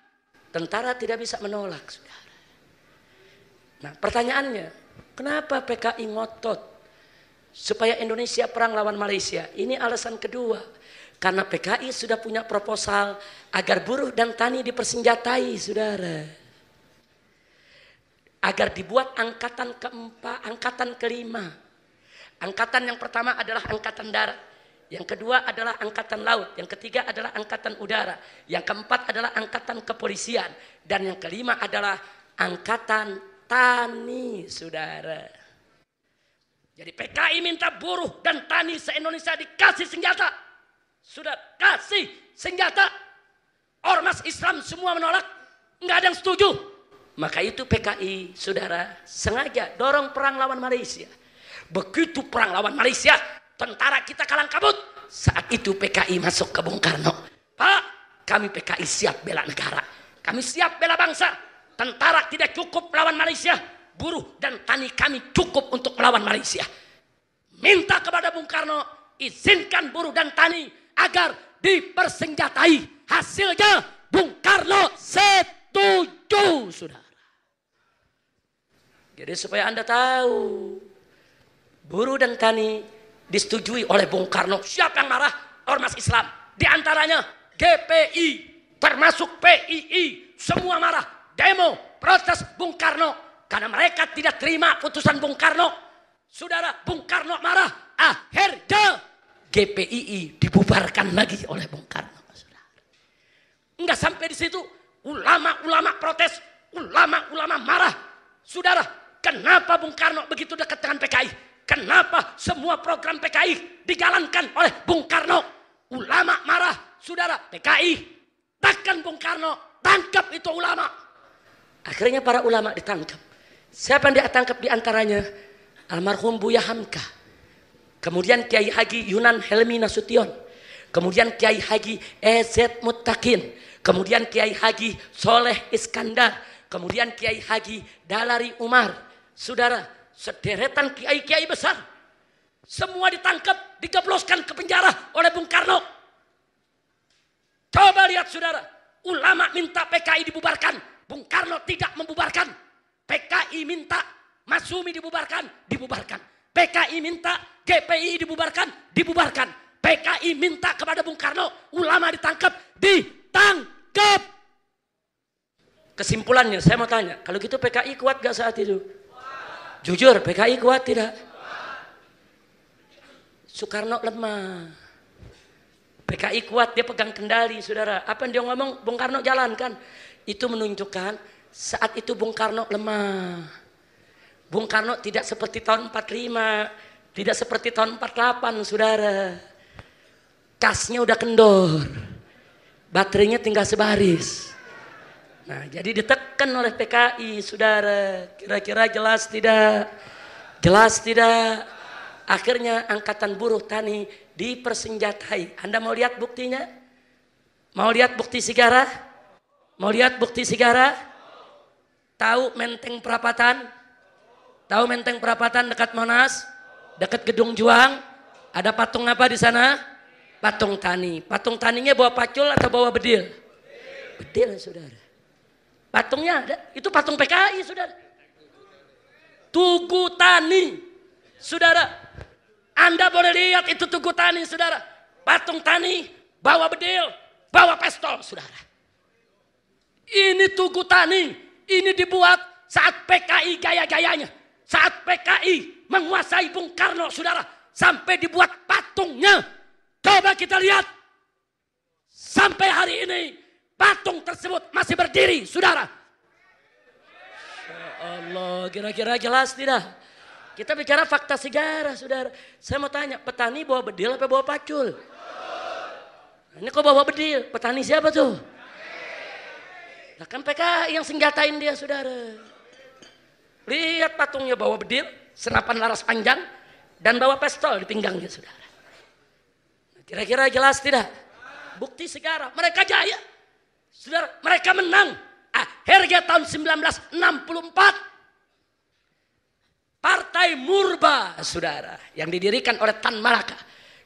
tentara tidak bisa menolak, saudara. Nah, pertanyaannya, kenapa PKI ngotot supaya Indonesia perang lawan Malaysia? Ini alasan kedua. Karena PKI sudah punya proposal agar buruh dan tani dipersenjatai, saudara. Agar dibuat angkatan keempat, angkatan kelima. Angkatan yang pertama adalah angkatan darat. Yang kedua adalah angkatan laut. Yang ketiga adalah angkatan udara. Yang keempat adalah angkatan kepolisian. Dan yang kelima adalah angkatan tani, saudara. Jadi PKI minta buruh dan tani se-Indonesia dikasih senjata. Sudah kasih senjata. Ormas Islam semua menolak. Nggak ada yang setuju. Maka itu PKI, saudara, sengaja dorong perang lawan Malaysia. Begitu perang lawan Malaysia, tentara kita kalang kabut. Saat itu PKI masuk ke Bung Karno. Pak, kami PKI siap bela negara. Kami siap bela bangsa. Tentara tidak cukup melawan Malaysia. Buruh dan tani kami cukup untuk melawan Malaysia. Minta kepada Bung Karno, izinkan buruh dan tani agar dipersenjatai. Hasilnya Bung Karno setuju, saudara. Jadi supaya Anda tahu, buruh dan tani disetujui oleh Bung Karno. Siapa yang marah? Ormas Islam. Di antaranya GPI, termasuk PII. Semua marah. Demo, protes Bung Karno. Karena mereka tidak terima putusan Bung Karno. Saudara, Bung Karno marah. Akhirnya GPII dibubarkan lagi oleh Bung Karno. Saudara. Enggak sampai di situ. Ulama-ulama protes. Ulama-ulama marah. Saudara, kenapa Bung Karno begitu dekat dengan PKI? Kenapa semua program PKI dijalankan oleh Bung Karno? Ulama marah, saudara. PKI, takkan Bung Karno tangkap itu ulama. Akhirnya para ulama ditangkap. Siapa yang ditangkap diantaranya? Almarhum Buya Hamka. Kemudian Kiai Haji Yunan Helmi Nasution. Kemudian Kiai Haji EZ Muttaqin. Kemudian Kiai Haji Soleh Iskandar. Kemudian Kiai Haji Dalari Umar. Saudara, sederetan kiai-kiai besar. Semua ditangkap, digebloskan ke penjara oleh Bung Karno. Coba lihat, saudara. Ulama minta PKI dibubarkan. Bung Karno tidak membubarkan. PKI minta Masumi dibubarkan. Dibubarkan. PKI minta GPI dibubarkan. Dibubarkan. PKI minta kepada Bung Karno. Ulama ditangkap. Ditangkap. Kesimpulannya saya mau tanya. Kalau gitu PKI kuat gak saat itu? Jujur, PKI kuat tidak? Soekarno lemah. PKI kuat, dia pegang kendali, saudara. Apa yang dia ngomong, Bung Karno jalankan. Itu menunjukkan saat itu Bung Karno lemah. Bung Karno tidak seperti tahun 45, tidak seperti tahun 48, saudara. Kasnya udah kendor. Baterainya tinggal sebaris. Nah, jadi ditekan oleh PKI, saudara. Kira-kira jelas tidak? Jelas tidak? Akhirnya Angkatan Buruh Tani dipersenjatai. Anda mau lihat buktinya? Mau lihat bukti sigara? Mau lihat bukti sigara? Tahu Menteng Perapatan? Tahu Menteng Perapatan dekat Monas? Dekat Gedung Juang? Ada patung apa di sana? Patung tani. Patung taninya bawa pacul atau bawa bedil? Bedil, saudara. Patungnya ada. Itu patung PKI, saudara. Tugu Tani, saudara. Anda boleh lihat itu Tugu Tani, saudara. Patung tani, bawa bedil, bawa pistol, saudara. Ini Tugu Tani. Ini dibuat saat PKI gaya-gayanya. Saat PKI menguasai Bung Karno, saudara. Sampai dibuat patungnya. Coba kita lihat. Sampai hari ini patung tersebut masih berdiri, saudara. Ya Allah, kira-kira jelas tidak? Kita bicara fakta sejarah, saudara. Saya mau tanya, petani bawa bedil apa bawa pacul? Ini kok bawa bedil? Petani siapa tuh? Nah, kan PKI yang senjatain dia, saudara. Lihat patungnya bawa bedil, senapan laras panjang, dan bawa pistol di pinggangnya, saudara. Kira-kira jelas tidak? Bukti sejarah, mereka jaya. Saudara, mereka menang. Akhirnya tahun 1964. Partai Murba, saudara, yang didirikan oleh Tan Malaka.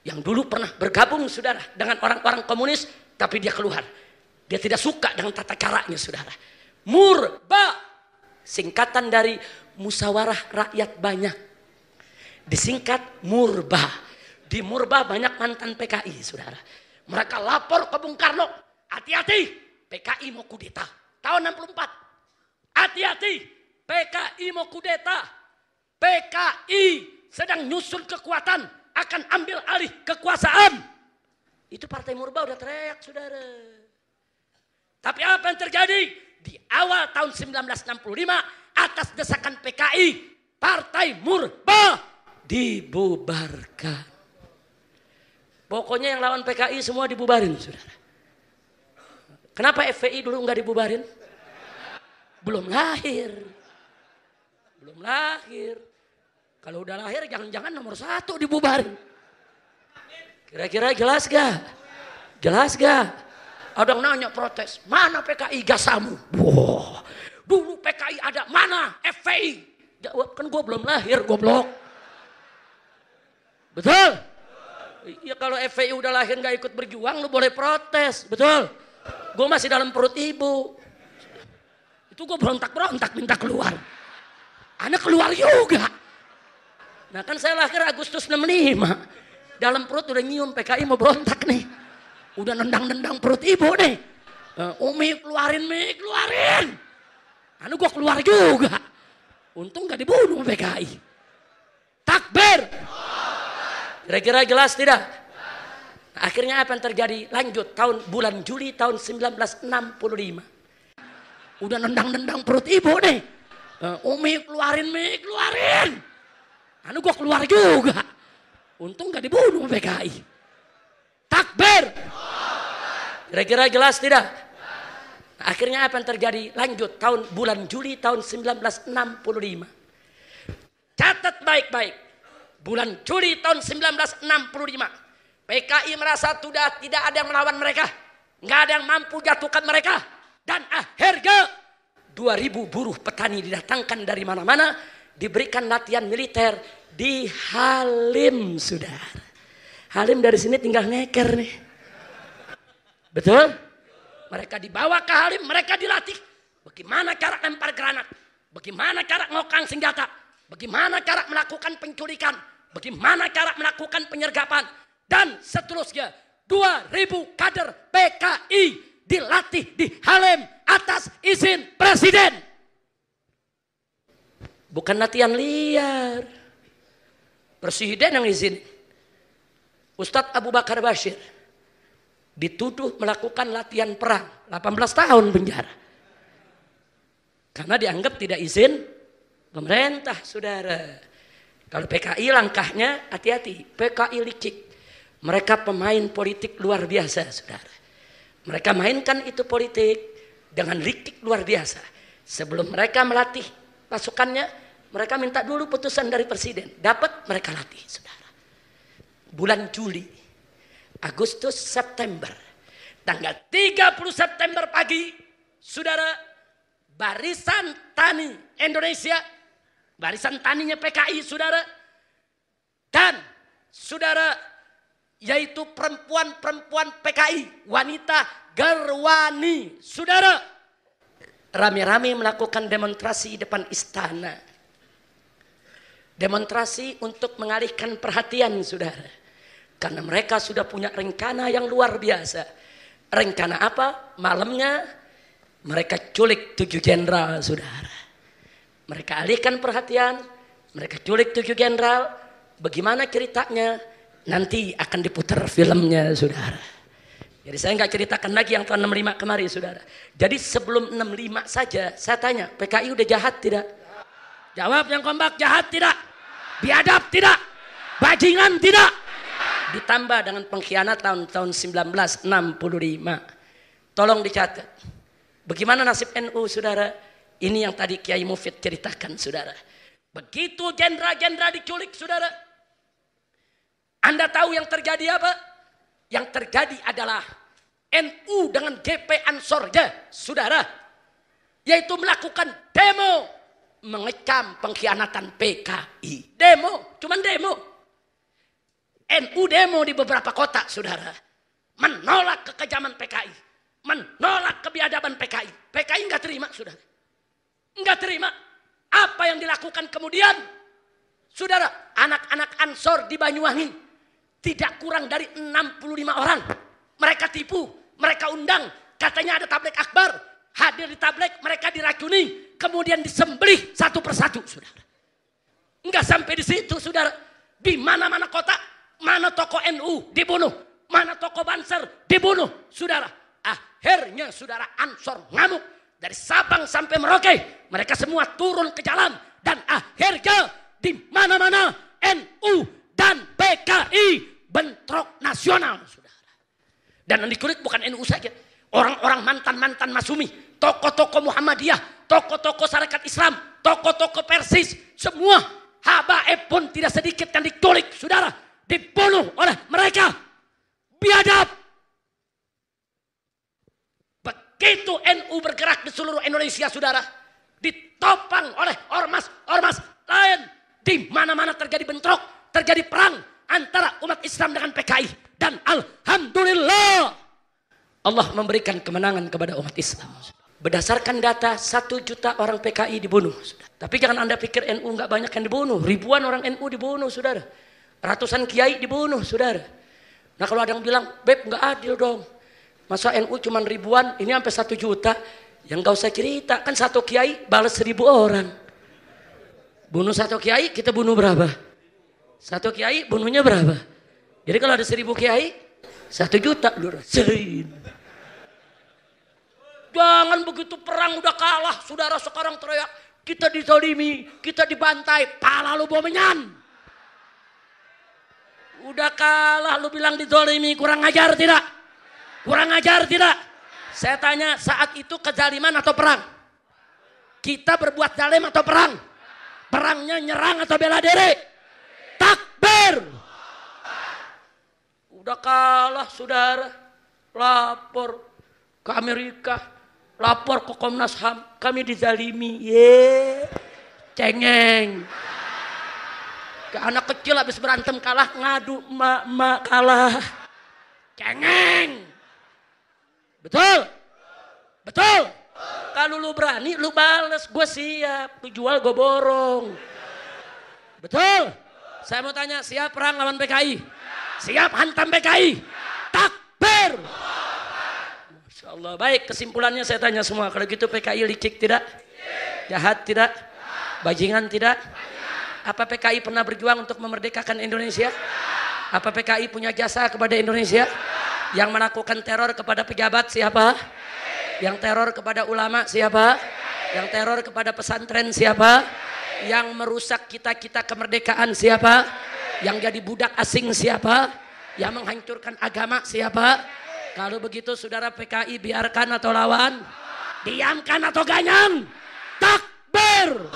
Yang dulu pernah bergabung, saudara, dengan orang-orang komunis. Tapi dia keluar. Dia tidak suka dengan tata caranya, saudara. Murba, singkatan dari Musyawarah Rakyat Banyak. Disingkat Murba. Di Murba banyak mantan PKI, saudara. Mereka lapor ke Bung Karno. Hati-hati, PKI mau kudeta. Tahun 64. Hati-hati, PKI mau kudeta. PKI sedang nyusun kekuatan. Akan ambil alih kekuasaan. Itu Partai Murba udah teriak, saudara. Tapi apa yang terjadi? Di awal tahun 1965, atas desakan PKI, Partai Murba dibubarkan. Pokoknya yang lawan PKI semua dibubarin, saudara. Kenapa FPI dulu nggak dibubarin? Belum lahir. Belum lahir. Kalau udah lahir jangan-jangan nomor 1 dibubarin. Kira-kira jelas gak? Jelas gak? Ada yang nanya protes, mana PKI gasamu? Wah, dulu PKI ada, mana FPI? Jawab, kan gue belum lahir, goblok. Betul? Ya kalau FPI udah lahir gak ikut berjuang, lu boleh protes, betul? Gue masih dalam perut ibu. Itu gue berontak-berontak minta keluar. Anak keluar juga. Nah kan saya lahir Agustus 65. Dalam perut udah nyium PKI mau berontak nih. Udah nendang-nendang perut ibu nih. Umi keluarin, Mi keluarin. Anu gue keluar juga. Untung gak dibunuh PKI. Takbir. Kira-kira jelas tidak? Nah, akhirnya apa yang terjadi? Lanjut bulan Juli tahun 1965. Udah nendang-nendang perut ibu nih. Umi keluarin, Mi keluarin. Anu gue keluar juga. Untung gak dibunuh PKI. Takbir. Kira-kira jelas tidak? Nah, akhirnya apa yang terjadi? Lanjut bulan Juli tahun 1965. Catat baik-baik. Bulan Juli tahun 1965. PKI merasa sudah tidak ada yang melawan mereka. Nggak ada yang mampu jatuhkan mereka. Dan akhirnya 2000 buruh petani didatangkan dari mana-mana. Diberikan latihan militer di Halim, saudara. Halim dari sini tinggal ngeker nih. Betul? Mereka dibawa ke Halim, mereka dilatih. Bagaimana cara lempar granat. Bagaimana cara ngokang senjata. Bagaimana cara melakukan penculikan. Bagaimana cara melakukan penyergapan. Dan seterusnya 2000 kader PKI dilatih di Halim atas izin presiden. Bukan latihan liar. Presiden yang izin. Ustadz Abu Bakar Bashir dituduh melakukan latihan perang. 18 tahun penjara. Karena dianggap tidak izin pemerintah, saudara. Kalau PKI langkahnya hati-hati. PKI licik. Mereka pemain politik luar biasa, saudara. Mereka mainkan itu politik dengan lik luar biasa. Sebelum mereka melatih pasukannya, mereka minta dulu putusan dari presiden. Dapat, mereka latih, saudara. Bulan Juli, Agustus, September. Tanggal 30 September pagi, saudara, Barisan Tani Indonesia, barisan taninya PKI, saudara, dan saudara, yaitu perempuan-perempuan PKI, wanita Gerwani, saudara, rame-rame melakukan demonstrasi di depan istana. Demonstrasi untuk mengalihkan perhatian, saudara, karena mereka sudah punya rencana yang luar biasa. Rencana apa? Malamnya mereka culik 7 jenderal, saudara. Mereka alihkan perhatian, mereka culik 7 jenderal. Bagaimana ceritanya? Nanti akan diputar filmnya, saudara. Jadi saya nggak ceritakan lagi yang tahun 65 kemarin, saudara. Jadi sebelum 65 saja, saya tanya, PKI udah jahat tidak? Jawab yang kompak, jahat tidak? Biadab tidak? Bajingan tidak? Ditambah dengan pengkhianatan tahun 1965. Tolong dicatat. Bagaimana nasib NU, saudara? Ini yang tadi Kiai Mufid ceritakan, saudara. Begitu jenderal-jenderal diculik, saudara, Anda tahu yang terjadi apa? Yang terjadi adalah NU dengan GP Ansor-nya, saudara, yaitu melakukan demo mengecam pengkhianatan PKI. Demo, cuman demo. NU demo di beberapa kota, saudara, menolak kekejaman PKI, menolak kebiadaban PKI. PKI nggak terima, saudara, nggak terima. Apa yang dilakukan kemudian, saudara? Anak-anak Ansor di Banyuwangi tidak kurang dari 65 orang. Mereka tipu, mereka undang, katanya ada tabligh akbar. Hadir di tabligh, mereka diracuni, kemudian disembelih satu persatu, saudara. Enggak sampai di situ, saudara. Di mana-mana kota, mana toko NU dibunuh, mana toko Banser dibunuh, saudara. Akhirnya, saudara, Ansor ngamuk. Dari Sabang sampai Merauke, mereka semua turun ke jalan. Dan akhirnya, di mana-mana NU dan PKI bentrok nasional, saudara. Dan yang dikulik bukan NU saja. Orang-orang mantan-mantan Masumi, tokoh-tokoh Muhammadiyah, tokoh-tokoh Sarekat Islam, tokoh-tokoh Persis, semua habaib pun tidak sedikit yang dikulik, saudara. Dibunuh oleh mereka. Biadab. Begitu NU bergerak di seluruh Indonesia, saudara, ditopang oleh ormas-ormas lain. Di mana-mana terjadi bentrok, terjadi perang antara umat Islam dengan PKI. Dan alhamdulillah, Allah memberikan kemenangan kepada umat Islam. Berdasarkan data, 1 juta orang PKI dibunuh. Tapi jangan Anda pikir NU nggak banyak yang dibunuh. Ribuan orang NU dibunuh, saudara. Ratusan kiai dibunuh, saudara. Nah kalau ada yang bilang, Beb nggak adil dong. Masa NU cuma ribuan, ini sampai 1 juta. Yang nggak usah cerita, kan 1 kiai balas 1000 orang. Bunuh 1 kiai, kita bunuh berapa? 1 kiai bunuhnya berapa? Jadi kalau ada 1000 kiai, 1 juta lu rasain. Jangan begitu perang udah kalah, saudara sekarang teriak, kita dizalimi, kita dibantai, pala lu bomenyan. Udah kalah lu bilang dizalimi, kurang ajar tidak? Kurang ajar tidak? Saya tanya, saat itu kezaliman atau perang? Kita berbuat zalim atau perang? Perangnya nyerang atau bela diri? Takbir. Udah kalah, saudara. Lapor ke Amerika, lapor ke Komnas HAM, kami dizalimi. Cengeng. Ke anak kecil habis berantem kalah, ngadu, emak kalah. Cengeng. Betul? Betul? Kalau lu berani, lu bales, gue siap. Lu jual, gue borong. Betul? Saya mau tanya, siap perang lawan PKI? Siap hantam PKI? Takbir! Masya Allah. Baik, kesimpulannya saya tanya semua. Kalau gitu PKI licik tidak? Jahat tidak? Bajingan tidak? Apa PKI pernah berjuang untuk memerdekakan Indonesia? Apa PKI punya jasa kepada Indonesia? Yang melakukan teror kepada pejabat siapa? Yang teror kepada ulama siapa? Yang teror kepada pesantren siapa? Yang merusak kita-kita kemerdekaan siapa? Yang jadi budak asing siapa? Yang menghancurkan agama siapa? Kalau begitu saudara PKI biarkan atau lawan? Diamkan atau ganyang? Takbir.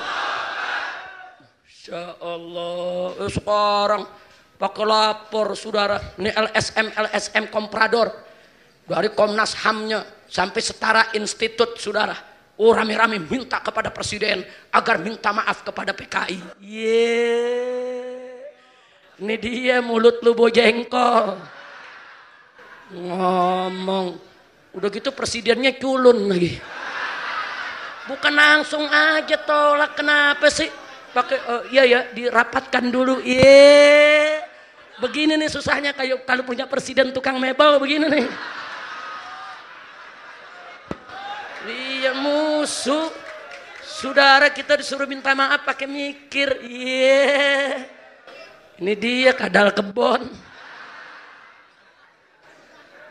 Insya Allah. Sekarang pakai lapor saudara. Ini LSM komprador. Dari Komnas HAM-nya sampai setara institut saudara. Oh rame-rame minta kepada presiden agar minta maaf kepada PKI. Ini dia mulut lu bojengkol. Ngomong. Udah gitu presidennya culun lagi. Bukan langsung aja tolak, kenapa sih? Pakai iya dirapatkan dulu. Begini nih susahnya kayak kalau punya presiden tukang mebel begini nih. Iya musuh. Saudara kita disuruh minta maaf pakai mikir. Ini dia kadal kebon.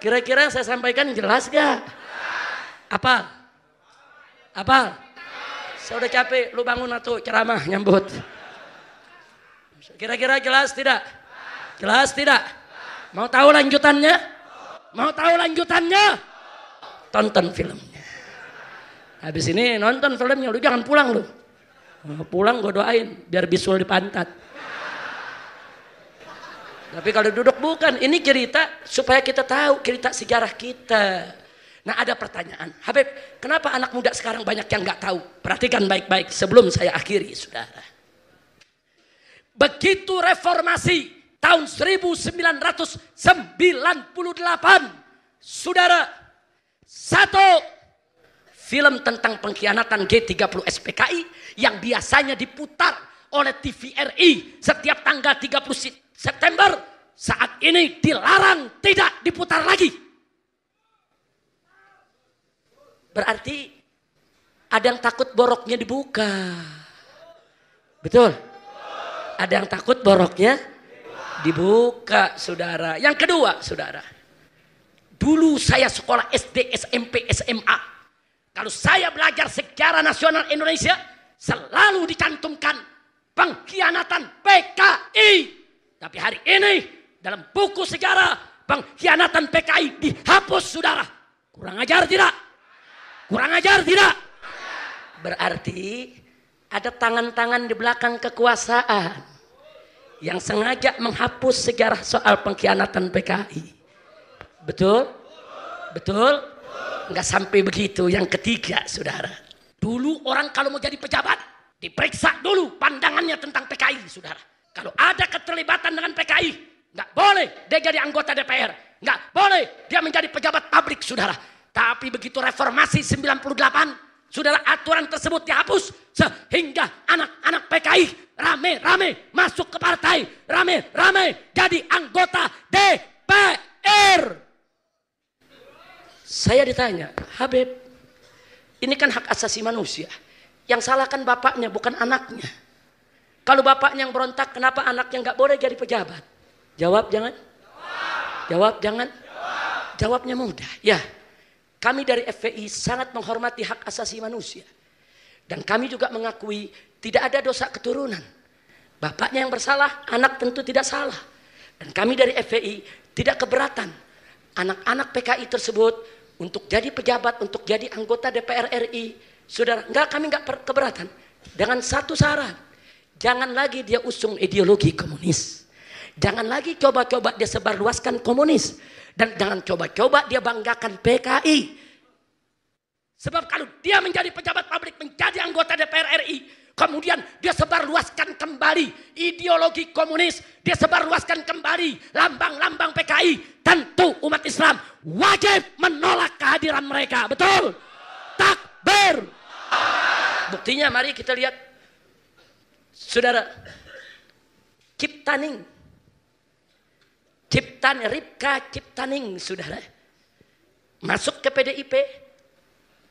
Kira-kira yang saya sampaikan jelas gak? Apa? Saya udah capek, lu bangun atau ceramah nyambut. Kira-kira jelas tidak? Jelas tidak? Mau tahu lanjutannya? Mau tahu lanjutannya? Tonton filmnya. Habis ini nonton filmnya, lu jangan pulang lu. Pulang gue doain biar bisul di pantat. Tapi kalau duduk bukan, ini cerita supaya kita tahu cerita sejarah kita. Nah ada pertanyaan, Habib, kenapa anak muda sekarang banyak yang nggak tahu? Perhatikan baik-baik sebelum saya akhiri, saudara. Begitu reformasi tahun 1998, saudara, satu film tentang pengkhianatan G30 SPKI yang biasanya diputar oleh TVRI setiap tanggal 30 September, saat ini dilarang tidak diputar lagi. Berarti ada yang takut boroknya dibuka. Betul? Ada yang takut boroknya dibuka, saudara. Yang kedua, saudara. Dulu saya sekolah SD, SMP, SMA. Kalau saya belajar sejarah nasional Indonesia, selalu dicantumkan pengkhianatan PKI. Tapi hari ini dalam buku sejarah pengkhianatan PKI dihapus, saudara. Kurang ajar tidak? Kurang ajar tidak? Berarti ada tangan-tangan di belakang kekuasaan yang sengaja menghapus sejarah soal pengkhianatan PKI. Betul? Betul? Enggak sampai begitu. Yang ketiga, saudara. Dulu orang kalau mau jadi pejabat, diperiksa dulu pandangannya tentang PKI, saudara. Kalau ada keterlibatan dengan PKI, enggak boleh dia jadi anggota DPR. Enggak boleh dia menjadi pejabat publik, saudara. Tapi begitu reformasi 98, saudara, aturan tersebut dihapus. Sehingga anak-anak PKI rame-rame masuk ke partai. Rame-rame jadi anggota DPR. Saya ditanya, Habib, ini kan hak asasi manusia. Yang salah kan bapaknya, bukan anaknya. Kalau bapaknya yang berontak, kenapa anaknya nggak boleh jadi pejabat? Jawab jangan. Jawab jangan. Jawabnya mudah. Ya, kami dari FPI sangat menghormati hak asasi manusia. Dan kami juga mengakui tidak ada dosa keturunan. Bapaknya yang bersalah, anak tentu tidak salah. Dan kami dari FPI tidak keberatan anak-anak PKI tersebut untuk jadi pejabat, untuk jadi anggota DPR RI. Saudara, kami enggak keberatan. Dengan satu syarat. Jangan lagi dia usung ideologi komunis. Jangan lagi coba-coba dia sebarluaskan komunis. Dan jangan coba-coba dia banggakan PKI. Sebab kalau dia menjadi pejabat publik, menjadi anggota DPR RI, kemudian dia sebarluaskan kembali ideologi komunis, dia sebarluaskan kembali lambang-lambang PKI, tentu umat Islam wajib menolak kehadiran mereka. Betul? Takbir. Buktinya mari kita lihat, saudara, Ciptaning, Ripka Ciptaning, saudara, masuk ke PDIP,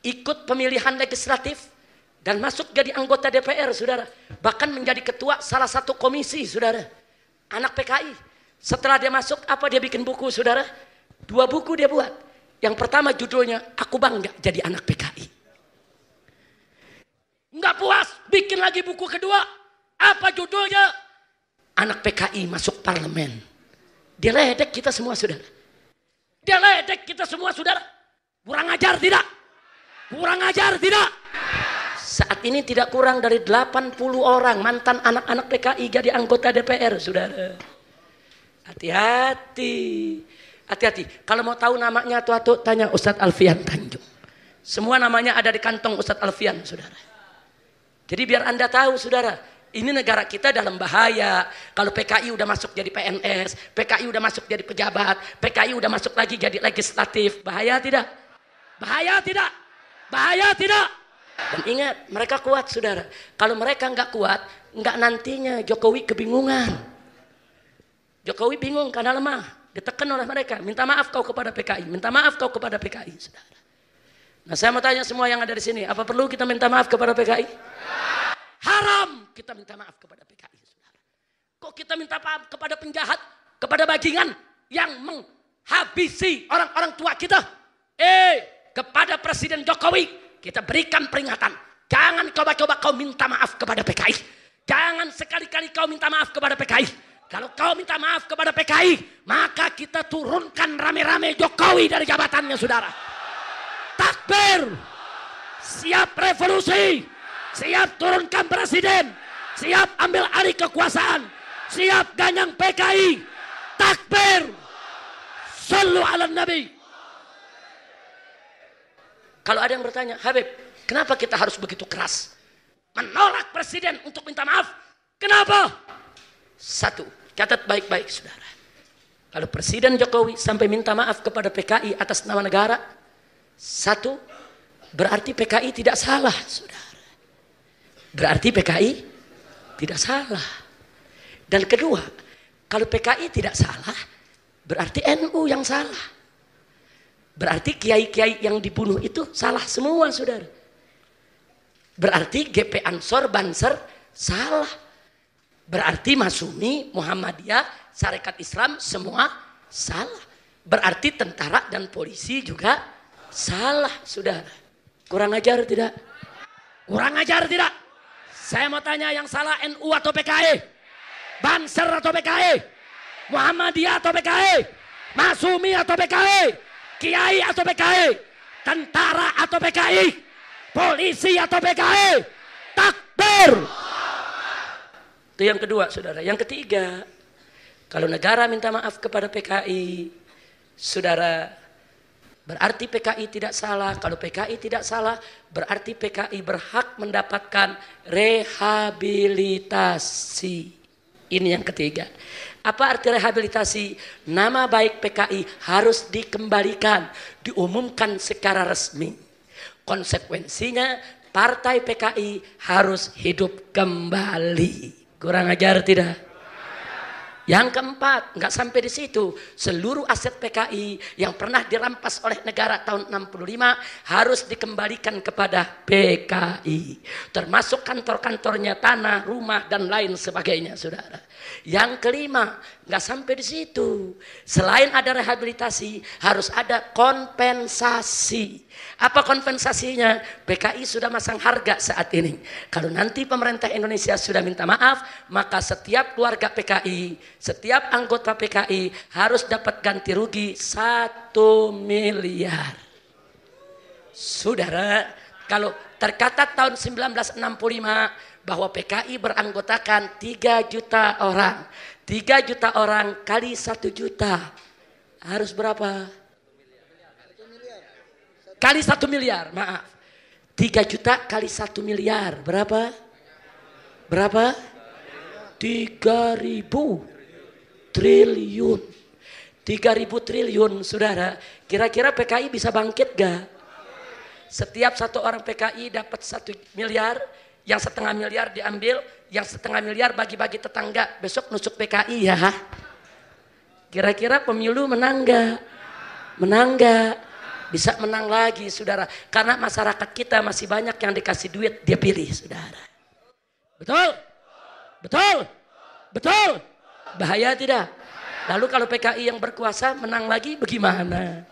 ikut pemilihan legislatif, dan masuk jadi anggota DPR, saudara. Bahkan menjadi ketua salah satu komisi, saudara. Anak PKI. Setelah dia masuk, apa dia bikin buku, saudara? 2 buku dia buat. Yang pertama judulnya, Aku Bangga Jadi Anak PKI. Nggak puas, bikin lagi buku kedua. Apa judulnya? Anak PKI Masuk Parlemen. Dia ledek kita semua, saudara. Dia ledek kita semua, saudara. Kurang ajar tidak? Kurang ajar tidak? Saat ini tidak kurang dari 80 orang mantan anak-anak PKI jadi anggota DPR, saudara. Hati-hati. Hati-hati. Kalau mau tahu namanya tuh tanya Ustadz Alfian Tanjung. Semua namanya ada di kantong Ustadz Alfian, saudara. Jadi biar Anda tahu, saudara, ini negara kita dalam bahaya. Kalau PKI udah masuk jadi PNS, PKI udah masuk jadi pejabat, PKI udah masuk lagi jadi legislatif. Bahaya tidak? Bahaya tidak? Bahaya tidak? Dan ingat, mereka kuat, saudara. Kalau mereka nggak kuat, nggak nantinya Jokowi kebingungan. Jokowi bingung karena lemah. Ditekan oleh mereka. Minta maaf kau kepada PKI. Minta maaf kau kepada PKI, saudara. Nah, saya mau tanya semua yang ada di sini. Apa perlu kita minta maaf kepada PKI? Haram kita minta maaf kepada PKI, saudara. Kok kita minta maaf kepada penjahat, kepada bajingan yang menghabisi orang-orang tua kita? Kepada Presiden Jokowi kita berikan peringatan. Jangan coba-coba kau minta maaf kepada PKI. Jangan sekali-kali kau minta maaf kepada PKI. Kalau kau minta maaf kepada PKI, maka kita turunkan rame-rame Jokowi dari jabatannya, saudara. Takbir. Siap revolusi. Siap turunkan presiden. Siap ambil alih kekuasaan. Siap ganyang PKI. Takbir. Sallu ala Nabi. Kalau ada yang bertanya, Habib, kenapa kita harus begitu keras menolak presiden untuk minta maaf? Kenapa? Satu, catat baik-baik, saudara. Kalau Presiden Jokowi sampai minta maaf kepada PKI atas nama negara, satu, berarti PKI tidak salah, saudara. Berarti PKI tidak salah. Dan kedua, kalau PKI tidak salah, berarti NU yang salah. Berarti kiai-kiai yang dibunuh itu salah semua, saudara. Berarti GP Ansor, Banser salah. Berarti Masumi, Muhammadiyah, Sarekat Islam semua salah. Berarti tentara dan polisi juga salah, saudara. Kurang ajar tidak? Kurang ajar tidak? Saya mau tanya, yang salah NU atau PKI? Banser atau PKI? Muhammadiyah atau PKI? Masumi atau PKI? Kiai atau PKI? Tentara atau PKI? Polisi atau PKI? Takbir. Itu yang kedua, saudara. Yang ketiga, kalau negara minta maaf kepada PKI, saudara, berarti PKI tidak salah. Kalau PKI tidak salah, berarti PKI berhak mendapatkan rehabilitasi. Ini yang ketiga. Apa arti rehabilitasi? Nama baik PKI harus dikembalikan, diumumkan secara resmi. Konsekuensinya partai PKI harus hidup kembali. Kurang ajar tidak? Yang keempat, nggak sampai di situ. Seluruh aset PKI yang pernah dirampas oleh negara tahun 65 harus dikembalikan kepada PKI. Termasuk kantor-kantornya, tanah, rumah, dan lain sebagainya, saudara. Yang kelima, nggak sampai di situ. Selain ada rehabilitasi, harus ada kompensasi. Apa kompensasinya? PKI sudah masang harga saat ini. Kalau nanti pemerintah Indonesia sudah minta maaf, maka setiap keluarga PKI, setiap anggota PKI harus dapat ganti rugi 1 miliar. Saudara, kalau tercatat tahun 1965 bahwa PKI beranggotakan 3 juta orang. 3 juta orang kali 1 juta. Harus berapa? Kali 1 miliar, maaf. 3 juta kali 1 miliar. Berapa? Berapa? 3.000 triliun. 3.000 triliun, saudara. Kira-kira PKI bisa bangkit gak? Setiap satu orang PKI dapat 1 miliar, yang setengah miliar diambil, yang setengah miliar bagi-bagi tetangga. Besok nusuk PKI ya. Kira-kira pemilu menang gak? Menang gak? Bisa menang lagi, saudara. Karena masyarakat kita masih banyak yang dikasih duit, dia pilih, saudara. Betul? Betul? Betul? Bahaya tidak? Lalu kalau PKI yang berkuasa menang lagi bagaimana?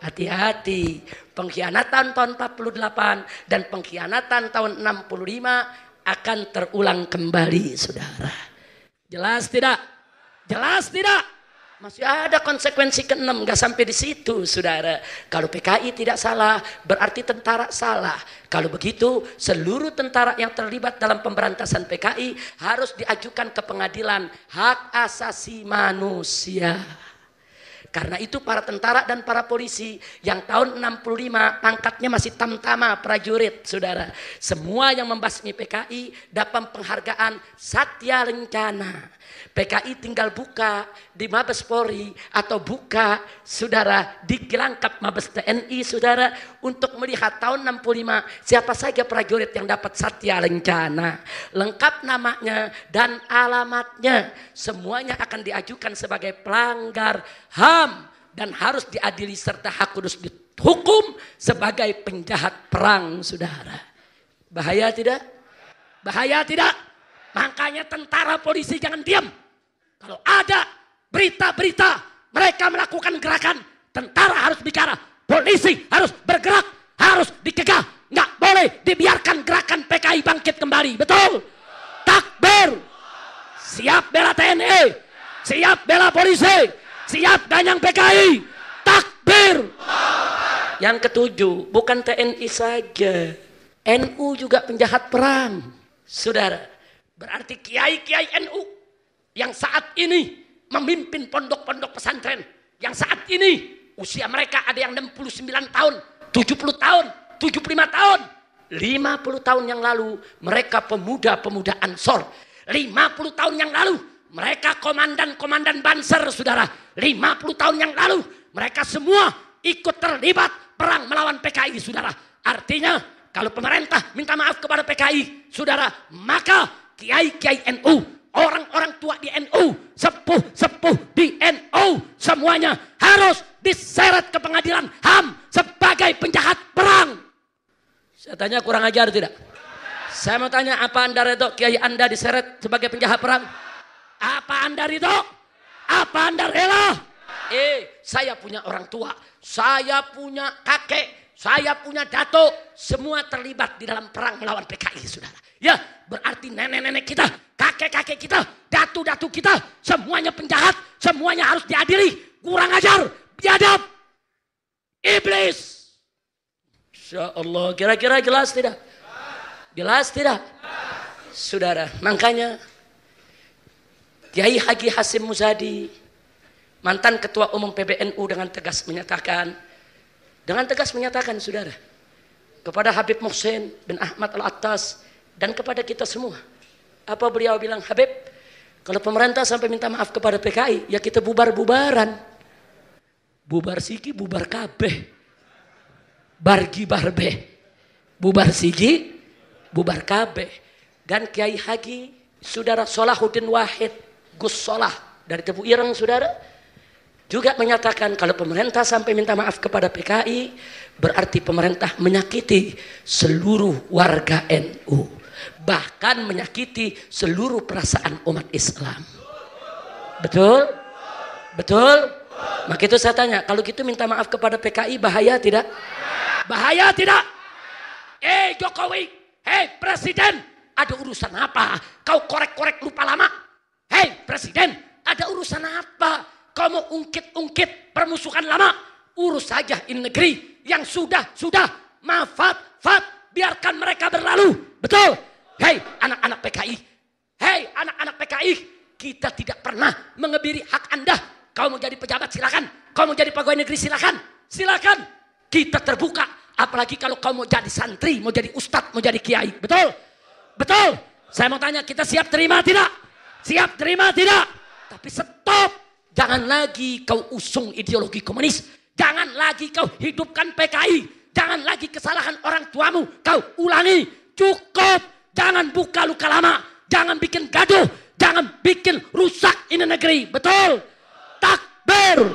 Hati-hati. Pengkhianatan tahun 48 dan pengkhianatan tahun 65 akan terulang kembali, saudara. Jelas tidak? Jelas tidak? masih ada konsekuensi keenam, nggak sampai di situ, saudara. Kalau PKI tidak salah, berarti tentara salah. Kalau begitu, seluruh tentara yang terlibat dalam pemberantasan PKI harus diajukan ke pengadilan hak asasi manusia. Karena itu para tentara dan para polisi yang tahun 65 pangkatnya masih tamtama prajurit, saudara. Semua yang membasmi PKI dapat penghargaan Satya Lencana. PKI tinggal buka di Mabes Polri atau buka, saudara, di Kilangkap Mabes TNI, saudara, untuk melihat tahun 65 siapa saja prajurit yang dapat Satya Lencana. Lengkap namanya dan alamatnya. Semuanya akan diajukan sebagai pelanggar HAM dan harus diadili serta harus dihukum sebagai penjahat perang, saudara. Bahaya tidak? Bahaya tidak? Makanya tentara polisi jangan diam. Kalau ada berita-berita mereka melakukan gerakan, tentara harus bicara, polisi harus bergerak, harus dicegah. Nggak boleh dibiarkan gerakan PKI bangkit kembali. Betul? Takbir. Siap bela TNI, siap bela polisi, siap ganyang PKI. Takbir. Yang ketujuh, bukan TNI saja, NU juga penjahat perang, saudara. Berarti kiai-kiai NU yang saat ini memimpin pondok-pondok pesantren, yang saat ini usia mereka ada yang 69 tahun, 70 tahun, 75 tahun, 50 tahun yang lalu mereka pemuda-pemuda Ansor, 50 tahun yang lalu mereka komandan-komandan Banser, saudara, 50 tahun yang lalu mereka semua ikut terlibat perang melawan PKI, saudara. Artinya kalau pemerintah minta maaf kepada PKI, saudara, maka kiai-kiai NU, orang-orang tua di NU, sepuh-sepuh di NU, semuanya harus diseret ke pengadilan HAM sebagai penjahat perang. Saya tanya, kurang ajar tidak? Saya mau tanya, apa Anda redho kiai Anda diseret sebagai penjahat perang? Apa Anda ridho? Apa Anda rela? Saya punya orang tua, saya punya kakek, saya punya datuk, semua terlibat di dalam perang melawan PKI, saudara. Ya, berarti nenek-nenek kita, kakek-kakek kita, datu-datu kita, semuanya penjahat, semuanya harus diadili. Kurang ajar, biadab, iblis. Insya Allah, kira-kira jelas tidak? Jelas tidak? Saudara, makanya Kiai Haji Hasyim Muzadi, mantan ketua umum PBNU, dengan tegas menyatakan, saudara, kepada Habib Muhsin bin Ahmad Al-Attas dan kepada kita semua, apa beliau bilang? Habib, kalau pemerintah sampai minta maaf kepada PKI, ya kita bubar-bubaran, bubar sigi, bubar kabeh, bargi barbe, bubar sigi, bubar kabeh. Dan Kiai Haji saudara Solahuddin Wahid Gus Solah dari Tebu Ireng, saudara, juga menyatakan kalau pemerintah sampai minta maaf kepada PKI, berarti pemerintah menyakiti seluruh warga NU, bahkan menyakiti seluruh perasaan umat Islam. Betul? Betul? Maka itu saya tanya, kalau gitu minta maaf kepada PKI bahaya tidak? Bahaya tidak? Jokowi, Presiden, ada urusan apa? Kau korek-korek lupa lama? Presiden, ada urusan apa? Kau mau ungkit-ungkit permusuhan lama? Urus saja ini negeri yang sudah fat, biarkan mereka berlalu. Betul? Anak-anak PKI, anak-anak PKI, kita tidak pernah mengebiri hak Anda. Kau mau jadi pejabat silakan, kau mau jadi pegawai negeri silakan, kita terbuka. Apalagi kalau kau mau jadi santri, mau jadi ustadz, mau jadi kiai. Betul? Betul? Saya mau tanya, kita siap terima tidak? Siap terima tidak? Tapi stop. Jangan lagi kau usung ideologi komunis. Jangan lagi kau hidupkan PKI. Jangan lagi kesalahan orang tuamu kau ulangi. Cukup. Jangan buka luka lama. Jangan bikin gaduh. Jangan bikin rusak ini negeri. Betul? Takbir.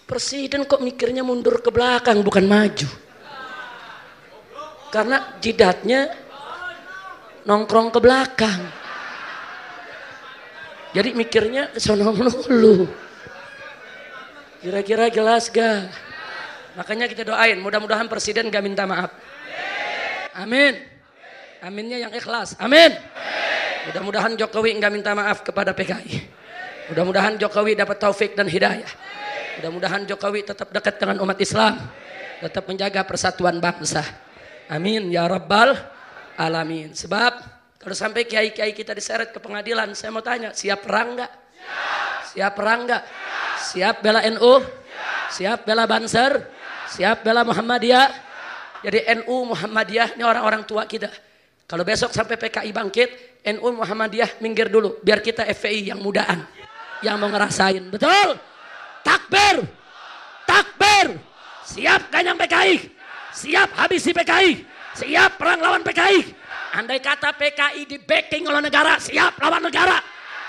Presiden kok mikirnya mundur ke belakang bukan maju. Karena jidatnya nongkrong ke belakang. Jadi mikirnya sono dulu. Kira-kira jelas gak? Makanya kita doain, mudah-mudahan presiden gak minta maaf. Amin. Aminnya yang ikhlas. Amin. Mudah-mudahan Jokowi gak minta maaf kepada PKI. Mudah-mudahan Jokowi dapat taufik dan hidayah. Mudah-mudahan Jokowi tetap dekat dengan umat Islam, tetap menjaga persatuan bangsa. Amin ya rabbal alamin. Sebab kalau sampai kiai-kiai kita diseret ke pengadilan, saya mau tanya, siap perang enggak? Siap perang enggak? Siap bela NU? Siap bela Banser? Siap bela Muhammadiyah? Jadi NU Muhammadiyah ini orang-orang tua kita. Kalau besok sampai PKI bangkit, NU Muhammadiyah minggir dulu, biar kita FPI yang mudaan, yang mau ngerasain. Betul? Takbir! Takbir! Siap ganyang PKI, siap habisi PKI, siap perang lawan PKI. Andai kata PKI di backing oleh negara, siap lawan negara.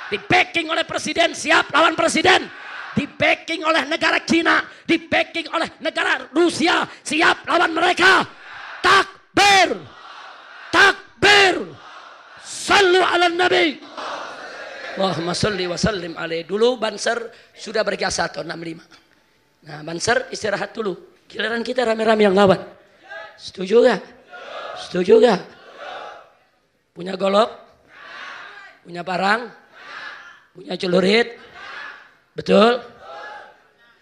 Di backing oleh presiden, siap lawan presiden. Di backing oleh negara Cina, di backing oleh negara Rusia, siap lawan mereka. Takbir! Takbir! Sallu ala Nabi. Allahumma salli wa sallim alaihi. Dulu Banser sudah berjasa tahun 65. Nah, Banser istirahat dulu. Giliran kita rame-rame yang lawan. Setuju gak? Setuju gak? Punya golok? Punya parang? Punya celurit? Betul?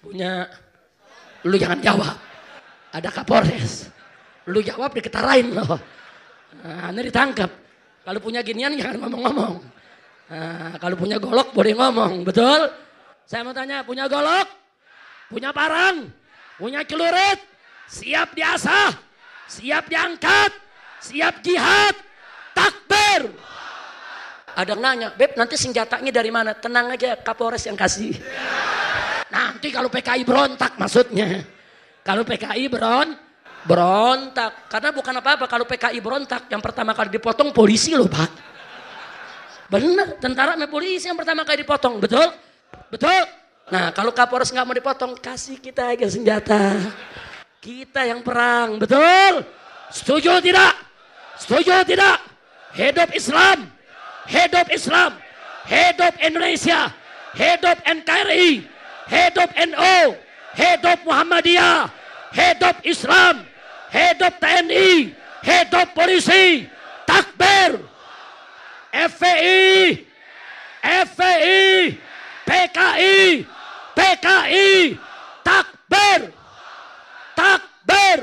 Punya? Lu jangan jawab. Ada Kapolres. Lu jawab diketarain loh. Nah, ini ditangkap. Kalau punya ginian jangan ngomong-ngomong. Nah, kalau punya golok boleh ngomong. Betul? Saya mau tanya, punya golok? Punya parang? Punya celurit? Siap diasah? Siap diangkat? Siap jihad? Takbir! Ada yang nanya, Beb nanti senjatanya dari mana? Tenang aja, Kapolres yang kasih. Nanti kalau PKI berontak maksudnya. Kalau PKI berontak. Karena bukan apa-apa, kalau PKI berontak yang pertama kali dipotong polisi loh Pak. Benar, tentara sama polisi yang pertama kali dipotong. Betul? Betul? Nah kalau Kapolres nggak mau dipotong, kasih kita aja senjata. Kita yang perang. Betul? Setuju tidak? Setuju tidak? Hidup Islam. Hidup Islam. Hidup Indonesia. Hidup NKRI. Hidup NU. Hidup Muhammadiyah. Hidup Islam. Hidup TNI. Hidup polisi. Takbir. FPI. FPI. PKI. PKI. Takbir. Takbir.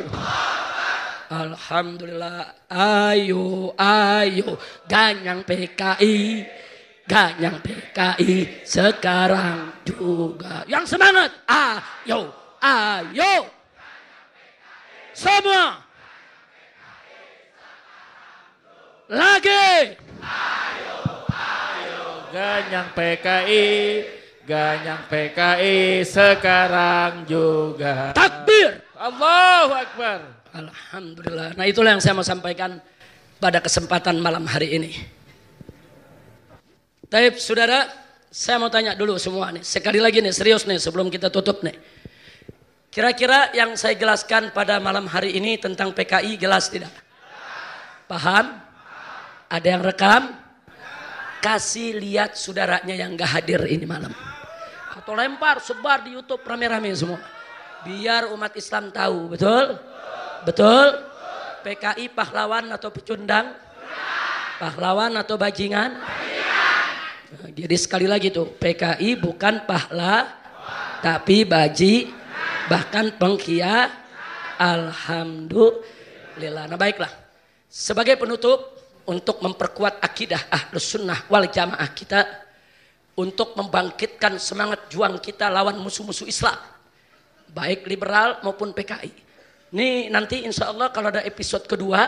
Alhamdulillah. Ayo, ayo. Ganyang PKI. Ganyang PKI. Sekarang juga. Yang semangat. Ayo, ayo. Semua. Lagi. Ayo, ayo. Ganyang PKI. Ganyang PKI. Sekarang juga. Takbir. Allahu Akbar. Alhamdulillah. Nah itulah yang saya mau sampaikan pada kesempatan malam hari ini. Taib saudara, saya mau tanya dulu semua nih. Sekali lagi nih, serius nih sebelum kita tutup nih. Kira-kira yang saya jelaskan pada malam hari ini tentang PKI jelas tidak? Paham? Ada yang rekam? Kasih lihat saudaranya yang gak hadir ini malam. Atau lempar, sebar di YouTube rame-rame semua. Biar umat Islam tahu, betul? Betul? PKI pahlawan atau pecundang? Pahlawan atau bajingan? Nah, jadi sekali lagi tuh, PKI bukan tapi bahkan pengkhianat. Alhamdulillah. Nah baiklah, sebagai penutup untuk memperkuat akidah Ahlus Sunnah wal Jamaah kita, untuk membangkitkan semangat juang kita lawan musuh-musuh Islam, baik liberal maupun PKI. Ini nanti insya Allah kalau ada episode kedua,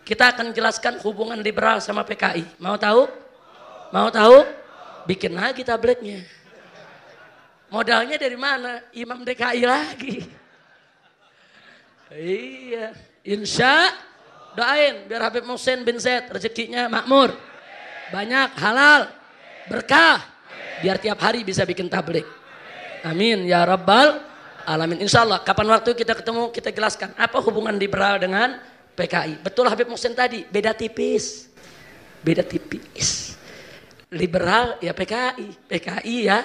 kita akan jelaskan hubungan liberal sama PKI. Mau tahu? Mau tahu? Bikin lagi tabletnya. Modalnya dari mana? Imam DKI lagi. Iya. Insya doain biar Habib Muhsin bin Zaid rezekinya makmur. Banyak halal. Berkah. Biar tiap hari bisa bikin tablet. Amin ya rabbal alamin. Insya Allah kapan waktu kita ketemu kita jelaskan apa hubungan liberal dengan PKI. Betul Habib Muhsin tadi, beda tipis. Beda tipis. Liberal ya PKI, PKI ya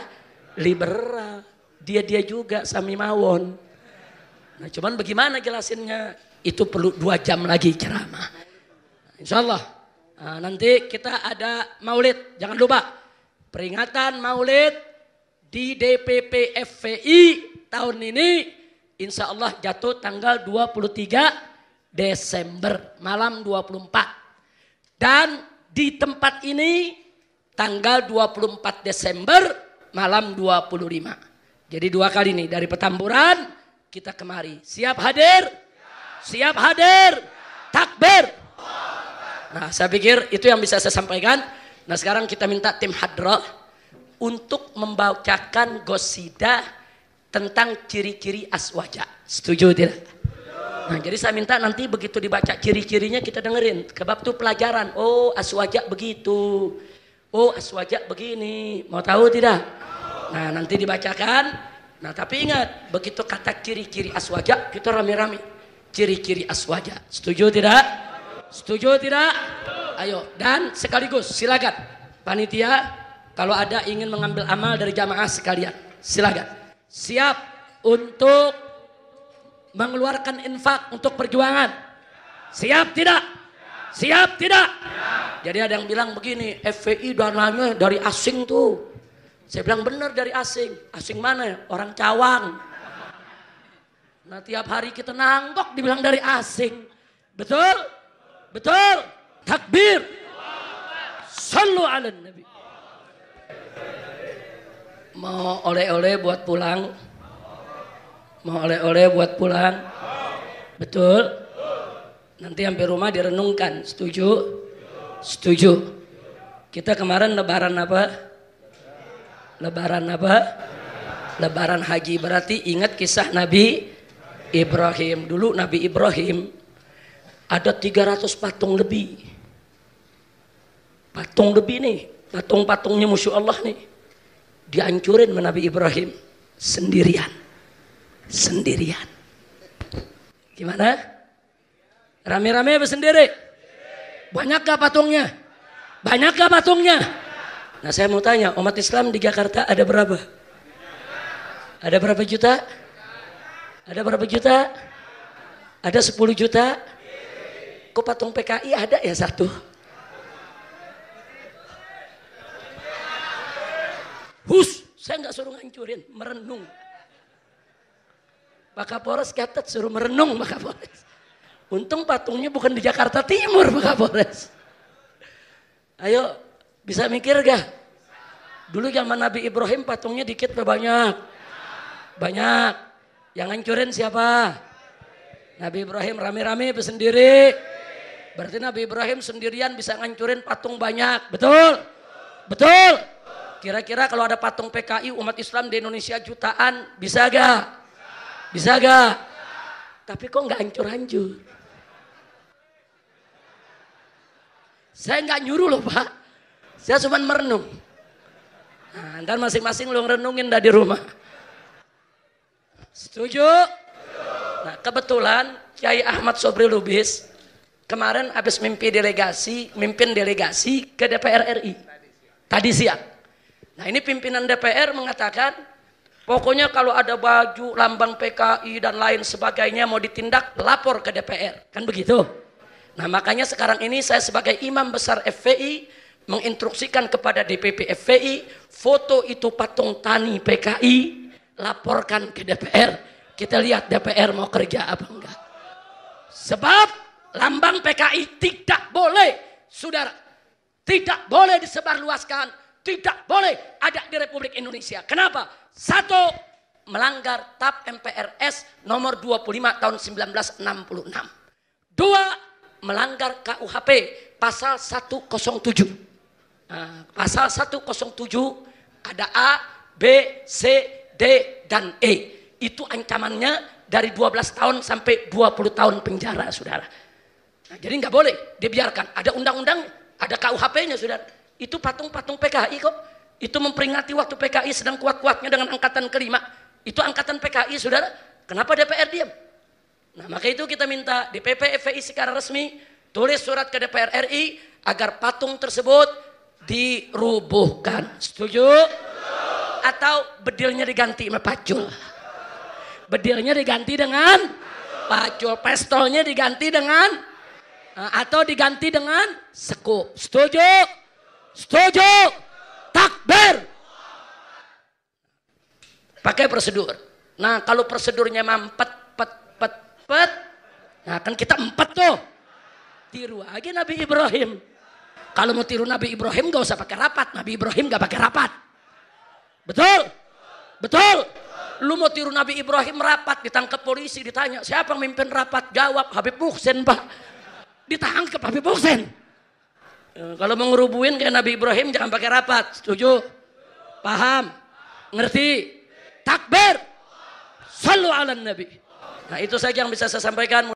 liberal. Dia juga Sami Mawon. Nah cuman bagaimana jelasinnya? Itu perlu 2 jam lagi ceramah. Insya Allah nanti kita ada maulid. Jangan lupa peringatan maulid di DPP FPI tahun ini insya Allah jatuh tanggal 23 Desember malam 24. Dan di tempat ini tanggal 24 Desember malam 25. Jadi 2 kali nih dari Petamburan kita kemari. Siap hadir? Siap hadir? Takbir. Nah, saya pikir itu yang bisa saya sampaikan. Nah, sekarang kita minta tim hadrah untuk membacakan qasidah tentang ciri-ciri aswaja. Setuju tidak? Nah, jadi saya minta nanti begitu dibaca ciri-cirinya kita dengerin. Kebab itu pelajaran. Oh, aswaja begitu. Oh, aswaja begini. Mau tahu tidak? Nah, nanti dibacakan. Nah, tapi ingat, begitu kata ciri-ciri aswaja, kita rame-rame. Ciri-ciri aswaja. Setuju tidak? Setuju tidak? Ayo, dan sekaligus silakan panitia kalau ada ingin mengambil amal dari jamaah sekalian, silakan. Siap untuk mengeluarkan infak untuk perjuangan. Siap tidak? Siap tidak? Jadi ada yang bilang begini, FPI dananya dari asing tuh. Saya bilang benar dari asing. Asing mana? Orang Cawang. Nah, tiap hari kita nanggok dibilang dari asing. Betul? Betul? Takbir. Sallu ala Nabi. Mau oleh-oleh buat pulang? Mau oleh-oleh buat pulang? Betul? Nanti sampai rumah direnungkan. Setuju? Setuju. Kita kemarin lebaran apa? Lebaran apa? Lebaran haji. Berarti ingat kisah Nabi Ibrahim. Dulu Nabi Ibrahim ada 300 patung lebih. Patung lebih nih. Patung-patungnya Masya Allah nih. Dihancurin sama Nabi Ibrahim. Sendirian. Sendirian. Gimana? Rame-rame apa sendiri? Banyak gak patungnya? Banyak gak patungnya? Nah, saya mau tanya, umat Islam di Jakarta ada berapa? Ada berapa juta? Ada berapa juta? Ada 10 juta? Kok patung PKI ada ya satu? Saya nggak suruh ngancurin, merenung. Pak Kapolres catat suruh merenung Pak Kapolres. Untung patungnya bukan di Jakarta Timur Pak Kapolres. Ayo, bisa mikir gak? Dulu zaman Nabi Ibrahim patungnya dikit apa banyak? Banyak. Yang ngancurin siapa? Nabi Ibrahim rame-rame apa sendiri? Berarti Nabi Ibrahim sendirian bisa ngancurin patung banyak. Betul? Betul? Kira-kira kalau ada patung PKI umat Islam di Indonesia jutaan, bisa gak? Bisa gak? Tapi kok gak hancur-hancur? Saya gak nyuruh loh Pak. Saya cuma merenung. Nah, dan masing-masing lo ngerenungin dah di rumah. Setuju? Nah, kebetulan Kiai Ahmad Sobri Lubis kemarin habis mimpin delegasi ke DPR RI. Tadi siang. Nah, ini pimpinan DPR mengatakan pokoknya kalau ada baju lambang PKI dan lain sebagainya mau ditindak, lapor ke DPR. Kan begitu? Nah, makanya sekarang ini saya sebagai imam besar FPI menginstruksikan kepada DPP FPI, foto itu patung tani PKI, laporkan ke DPR. Kita lihat DPR mau kerja apa enggak. Sebab lambang PKI tidak boleh, saudara, tidak boleh disebarluaskan. Tidak boleh ada di Republik Indonesia. Kenapa? 1. Melanggar TAP MPRS nomor 25 tahun 1966. 2. Melanggar KUHP pasal 107. Nah, pasal 107 ada A, B, C, D, dan E. Itu ancamannya dari 12 tahun sampai 20 tahun penjara, saudara. Nah, jadi nggak boleh dibiarkan. Ada undang-undang, ada KUHP-nya, saudara. Itu patung-patung PKI kok. Itu memperingati waktu PKI sedang kuat-kuatnya dengan angkatan kelima. Itu angkatan PKI, saudara. Kenapa DPR diam? Nah, maka itu kita minta DPP FPI secara resmi tulis surat ke DPR RI agar patung tersebut dirubuhkan. Setuju? Atau bedilnya diganti sama pacul. Bedilnya diganti dengan pacul. Pistolnya diganti dengan atau diganti dengan sekop. Setuju? Setuju? Takbir. Pakai prosedur. Nah kalau prosedurnya mampet, pet. Nah kan kita 4 tuh. Tiru aja Nabi Ibrahim. Kalau mau tiru Nabi Ibrahim gak usah pakai rapat. Nabi Ibrahim gak pakai rapat. Betul? Betul? Lu mau tiru Nabi Ibrahim rapat, ditangkap polisi, ditanya siapa yang mimpin rapat? Jawab Habib Muhsin Pak. Ditangkap Habib Muhsin. Kalau mau ngerubuin kayak Nabi Ibrahim jangan pakai rapat. Setuju? Paham? Ngerti? Takbir. Sallu ala Nabi. Nah itu saja yang bisa saya sampaikan.